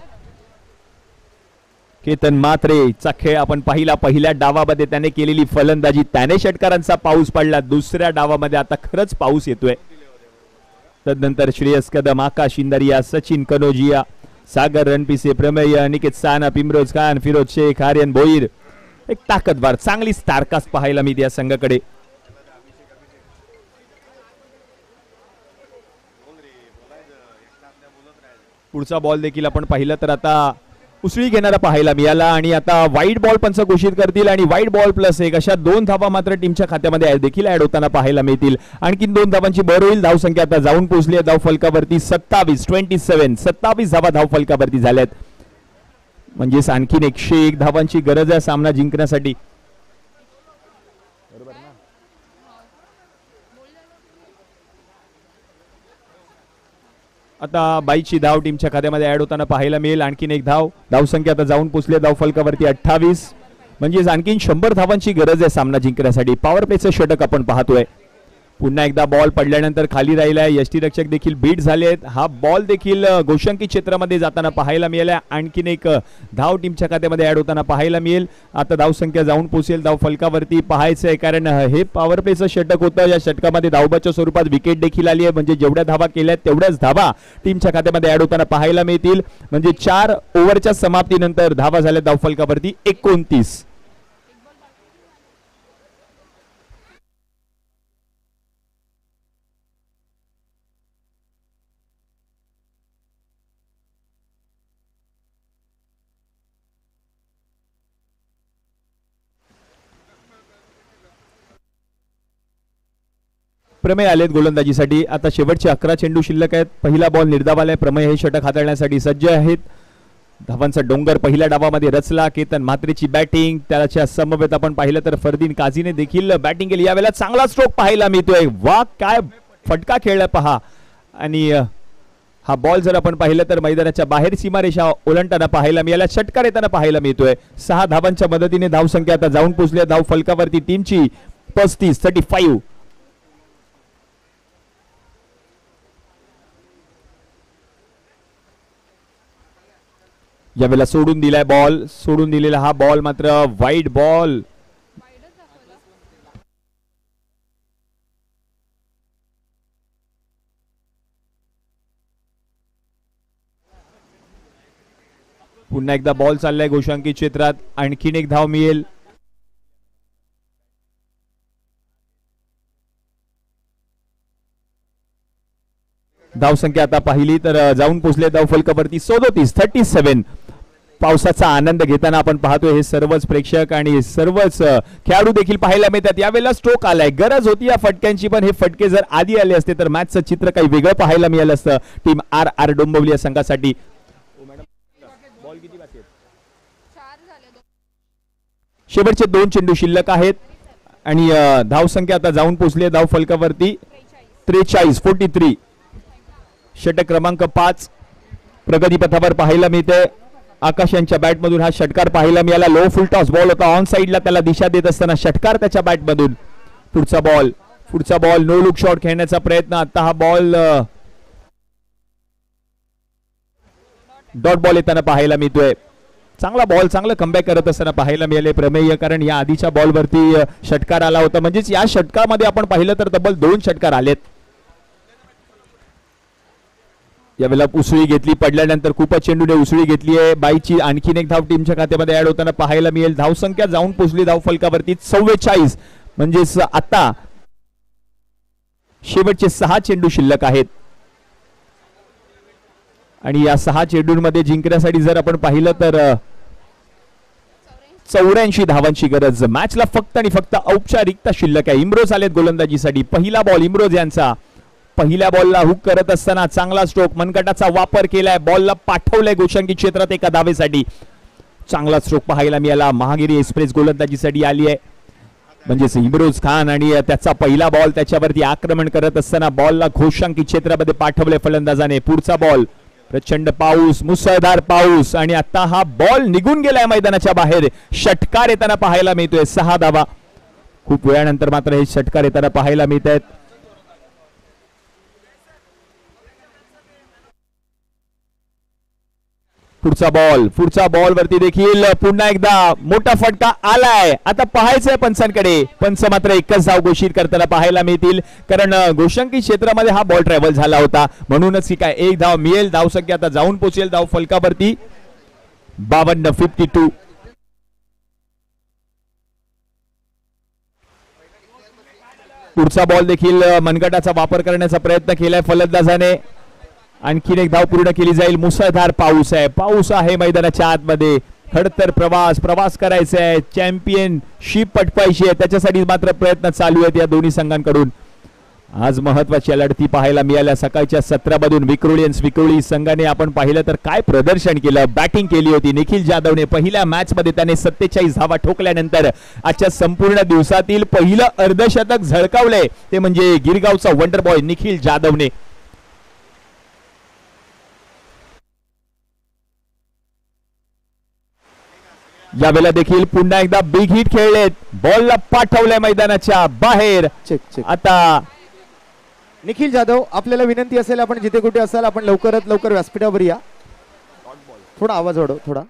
केतन मात्रेचा खेळ आपण पाहिला. पहिल्या डावामध्ये त्याने केलेली फलंदाजी, त्याने षटकारांचा पाऊस पडला. दुसऱ्या डावामध्ये आता खरंच पाऊस येतोय. तदनंतर श्रेयस कदम, आकाश शिंदारिया, सचिन कनोजिया, सागर रणपिसे, प्रमेय, अनिकेत साना, पिमरोज खान, फिरोज शेख, आर्यन भोईर. एक ताकदवार चांगली स्टारकास्ट पाहायला मिळते या संघाकडे. पुढचा बॉल देखील आपण पाहिलं तर आता उसळी घेणारा पाहायला मिळाला आणि आता वाईट बॉल पंच घोषित करतील आणि वाईट बॉल प्लस 1 अशा 2 धावा मात्र टीमच्या खात्यामध्ये देखील ऍड होताना पाहायला मिळतील. आणखीन 2 धावांची भर होईल. धावसंख्या आता जाऊन पोहोचली आहे धाव फलकावरती 27 धावा धाव फलकावरती झाल्यात. म्हणजेच आणखीन 101 धावांची गरज आहे सामना जिंकण्यासाठी. आता 22ची धाव टीमच्या खात्यामध्ये ऍड होताना पाहायला मिळेल. आणखीन 1 धाव. धावसंख्या आता जाऊन पोहोचली धाव फलकावरती 28. म्हणजेच आणखीन 100 धावांची गरज आहे सामना जिंकण्यासाठी. पॉवर प्लेचं षटक आपण पाहतोय. पुन्हा एकदा बॉल पडल्यानंतर खाली राहिलाय. यष्टीरक्षक देखील बीट झाले आहेत. हा बॉल देखील गोशंकी क्षेत्रामध्ये जाताना पाहायला मिळाला. आणखीन 1 धाव टीमच्या खात्यामध्ये ऍड होताना पाहायला मिळेल. आता धावसंख्या जाऊन पोहोचेल धाव फलकावरती. पाहायचं आहे कारण हे पॉवर प्लेचं षटक होतं. या षटकामध्ये धावबाच्या स्वरूपात विकेट देखील आली आहे. म्हणजे जेवढ्या धावा केल्या तेवढ्याच धावा टीमच्या खात्यामध्ये ऍड होताना पाहायला मिळतील. म्हणजे 4 ओव्हरच्या समाप्तीनंतर धावा झाल्या धाव फलकावरती 29. प्रमेय आलेत गोलंदाजीसाठी. आता शेवटचे 11 चेंडू शिल्लक आहेत. पहिला बॉल निर्धाव आलाय. प्रमेय हे षटक हाताळण्यासाठी सज्ज आहेत. धावांचा डोंगर पहिल्या डावामध्ये रचला. केतन म्हात्रेची बॅटिंग, त्याच्या समवेत आपण पाहिलं तर फरदीन काझीने देखील बॅटिंग केली. यावेळेला चांगला स्ट्रोक पाहायला मिळतोय. वा, काय फटका खेळला पहा. आणि हा बॉल जर आपण पाहिलं तर मैदानाच्या बाहेर सीमारेषा ओलांडताना पाहायला मिळाला. षटकार येताना पाहायला मिळतोय. 6 धावांच्या मदतीने धावसंख्या आता जाऊन पोहोचली धाव फलकावरती टीमची 35. यावेळेला सोडून दिलाय बॉल. सोडून दिलेला हा बॉल मात्र वाईट बॉल. पुन्हा एकदा बॉल चाललाय गोशांकी क्षेत्रात. आणखीन 1 धाव मिळेल. धावसंख्या आता पाहिली तर जाऊन पोहोचले धाव फलकावरती 37. पावसाचा आनंद घेताना आपण पाहतोय हे सर्वच प्रेक्षक आणि सर्वच खेळाडू देखील पाहायला मिळतात. यावेळेला स्ट्रोक आलाय. गरज होती या फटक्यांची, पण हे फटके जर आधी आले असते तर मॅचचं चित्र काही वेगळं पाहायला मिळालं असतं टीम RR डोंबिवली या संघासाठी. शेवटचे 2 चेंडू शिल्लक आहेत आणि धावसंख्या आता जाऊन पोहोचली धाव फलकावरती 43. षटक क्रमांक 5 प्रगतीपथावर पाहायला मिळते. आकाश यांच्या बॅटमधून हा षटकार पाहायला मिळाला. लो फुल टॉस बॉल होता ऑन साइडला. त्याला दिशा देत असताना षटकार त्याच्या बॅटमधून. पुढचा बॉल पुढचा बॉल नो लुक शॉट खेळण्याचा प्रयत्न. आता हा बॉल डॉट बॉल येताना पाहायला मिळतोय. चांगला बॉल, चांगलं कमबॅक करत असताना पाहायला मिळाले प्रमेय, कारण या आधीच्या बॉलवरती षटकार आला होता. म्हणजेच या षटकामध्ये आपण पाहिलं तर तब्बल 2 षटकार आलेत. यावेळेला उसळी घेतली, पडल्यानंतर खूपच चेंडूने उसळी घेतली आहे. बाईची आणखीन एक धाव टीमच्या खात्यामध्ये ऍड होताना पाहायला मिळेल. धावसंख्या जाऊन पोहोचली धाव फलकावरती 44. म्हणजेच आता शेवटचे 6 चेंडू शिल्लक आहेत आणि या 6 चेंडूंमध्ये जिंकण्यासाठी जर आपण पाहिलं तर 84 धावांची गरज. मॅचला फक्त आणि फक्त औपचारिकता शिल्लक आहे. इम्रोज आलेत गोलंदाजीसाठी. पहिला बॉल इम्रोज यांचा. पहिल्या बॉलला हुक करत असताना चांगला स्ट्रोक, मनगटाचा वापर केलाय, बॉलला पाठवलंय गोशांकी क्षेत्रात एका धावेसाठी. चांगला स्ट्रोक पाहायला मिळाला. महागिरी एक्सप्रेस गोलंदाजीसाठी आली आहे. म्हणजेच इम्रोज खान आणि त्याचा पहिला बॉल, त्याच्यावरती आक्रमण करत असताना बॉलला घोषांकी क्षेत्रामध्ये पाठवले फलंदाजाने. पुढचा बॉल, प्रचंड पाऊस, मुसळधार पाऊस आणि आता हा बॉल निघून गेलाय मैदानाच्या बाहेर. षटकार येताना पाहायला मिळतोय. 6 धावा. खूप वेळानंतर मात्र हे षटकार येताना पाहायला मिळत आहेत. पुढचा बॉल वरती देखील पुन्हा एकदा मोठा फटका आलाय. आता पाहायचंय पंचांकडे. पंच मात्र एकच धाव घोषित करताना पाहायला मिळतील, कारण गोशांकी क्षेत्रामध्ये हा बॉल ट्रॅव्हल झाला होता. म्हणूनच की काय एक धाव मिळेल. धावसंख्या आता जाऊन पोहोचेल धाव फलकावरती 52. पुढचा बॉल देखील मनगटाचा वापर करण्याचा प्रयत्न केलाय फलंदाजाने. आणखीन एक धाव पूर्ण केली जाईल. मुसळधार पाऊस आहे मैदानाच्या आतमध्ये. खडतर प्रवास करायचा आहे. चॅम्पियनशिप पटकायची आहे, त्याच्यासाठी मात्र प्रयत्न चालू आहेत या दोन्ही संघांकडून. आज महत्वाची लढती पाहायला मिळाल्या. सकाळच्या सत्रामधून विक्रोळी संघाने आपण पाहिलं तर काय प्रदर्शन केलं. बॅटिंग केली होती निखिल जाधवने. पहिल्या मॅच मध्ये त्याने 47 धावा ठोकल्यानंतर आजच्या संपूर्ण दिवसातील पहिलं अर्धशतक झळकावलंय, ते म्हणजे गिरगावचा वंडर बॉय निखिल जाधवने. यावेळेला देखील पुन्हा एकदा बिग हिट खेळलेत. बॉलला पाठवलंय मैदानाच्या बाहेर. आता निखिल जाधव, आपल्याला विनंती असेल, आपण जिथे कुठे असाल आपण लवकरात लवकर व्यासपीठावर या. थोडा आवाज वाढव थोडा.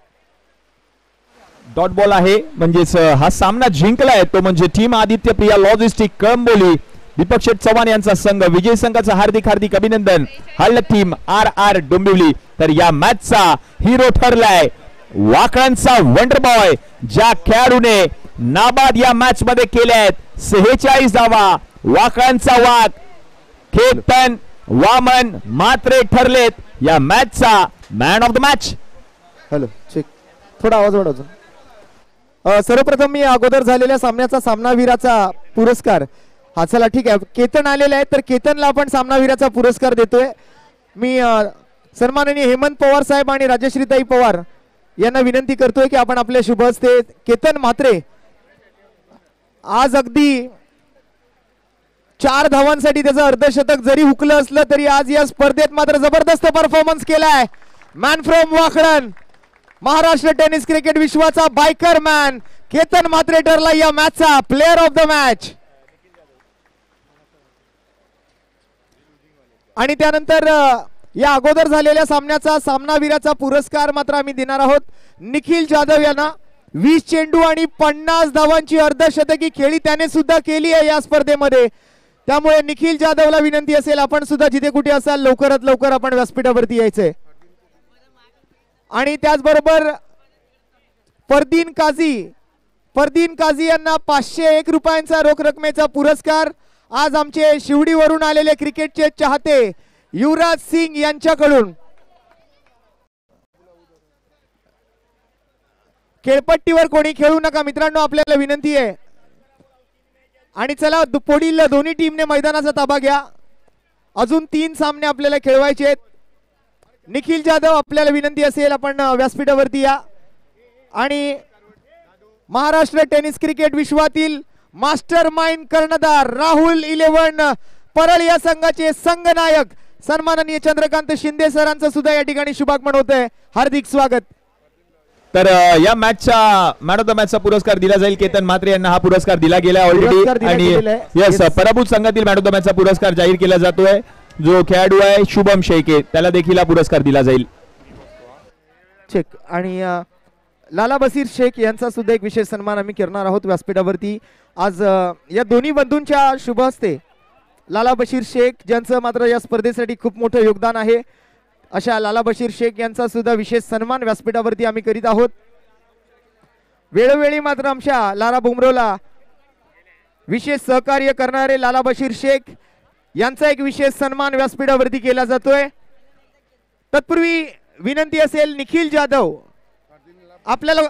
डॉट बॉल आहे. म्हणजेच हा सामना जिंकलाय तो म्हणजे टीम आदित्य प्रिया लॉजिस्टिक कळंबोली. दीपक शेठ चव्हाण यांचा संघ. विजय संघाचा हार्दिक अभिनंदन. हळद टीम RR डोंबिवली. तर या मॅचचा हिरो ठरलाय वाकडांचा वंडर बॉय, ज्या खेळाडूने नाबाद या मॅच मध्ये केल्या आहेत 46 धावा. वाकडांचा वाघ केतन वामन मात्रे ठरलेत या मॅचचा man of the match. Hello check, थोडा आवाज वाढवतो. सर्वप्रथम मी अगोदर झालेल्या सामन्याचा सामनावीराचा पुरस्कार, हा चला ठीक आहे, केतन आलेले आहेत तर केतनला आपण सामनावीराचा पुरस्कार देतोय. मी सन्माननीय हेमंत पवार साहेब आणि राजश्रीताई पवार यांना विनंती करतोय की आपण आपले शुभ हस्ते केतन म्हात्रे आज अगदी 4 धावांसाठी त्याचं अर्धशतक जरी हुकलं असलं तरी आज या स्पर्धेत मात्र जबरदस्त परफॉर्मन्स केलाय. Man from Wakhadan, Maharashtra tennis cricket विश्वाचा बायकर मॅन केतन म्हात्रे ठरला या मॅचचा प्लेअर ऑफ द मॅच. आणि त्यानंतर या अगोदर झालेल्या सामन्याचा सामनावीराचा पुरस्कार मात्र आम्ही देणार आहोत निखिल जाधव यांना. 20 चेंडू आणि 50 धावांची अर्धशतकी खेळी त्याने सुद्धा केली आहे या स्पर्धेमध्ये. त्यामुळे निखिल जाधवला विनंती असेल, आपण सुद्धा जिथे कुठे असाल लवकरात लवकर आपण व्यासपीठावरती यायचंय. आणि त्याचबरोबर फरदीन काझी यांना 501 रुपयांचा रोख रकमेचा पुरस्कार आज आमचे शिवडीवरून आलेले क्रिकेटचे चाहते युवराज सिंग यांच्याकडून. खेळपट्टीवर कोणी खेळू नका मित्रांनो, आपल्याला विनंती आहे. आणि चला पुढील दोन्ही टीमने मैदानाचा ताबा घ्या. अजून 3 सामने आपल्याला खेळवायचे आहेत. निखिल जाधव, आपल्याला विनंती असेल आपण व्यासपीठावरती या. आणि महाराष्ट्र टेनिस क्रिकेट विश्वातील मास्टर माइंड कर्णधार राहुल 11 परळ या संघाचे संघनायक सन्माननीय चंद्रकांत शिंदे सरांचं सुद्धा या ठिकाणी शुभागमन होत आहे. हार्दिक स्वागत. तर या मॅचचा मॅन ऑफ द मॅचचा पुरस्कार दिला जाईल. केतन म्हात्रे यांना हा पुरस्कार दिला गेला पुरस्कार ऑलरेडी दिला आणि गेलेला आहे. Yes Yes. पराभूत संघातील मॅन ऑफ द मॅचचा पुरस्कार जाहीर केला जातोय. जो खेळाडू आहे शुभम शेखे त्याला देखील हा पुरस्कार दिला जाईल. चेक आणि लाला बशीर शेख यांचा सुद्धा एक विशेष सन्मान आम्ही करणार आहोत व्यासपीठावरती आज या दोन्ही बंधूंच्या शुभ हस्ते. लाला बशीर शेख ज्यांचं मात्र या स्पर्धेसाठी खूप मोठं योगदान आहे अशा लाला बशीर शेख यांचा सुद्धा विशेष सन्मान व्यासपीठावरती आम्ही करीत आहोत. वेळोवेळी मात्र आमच्या लाला बुमरोला विशेष सहकार्य करणारे लाला बशीर शेख यांचा एक विशेष सन्मान व्यासपीठावरती केला जातोय. तत्पूर्वी विनंती असेल निखिल जाधव आपल्याला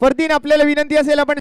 फरदीन आपल्याला विनंती असेल आपण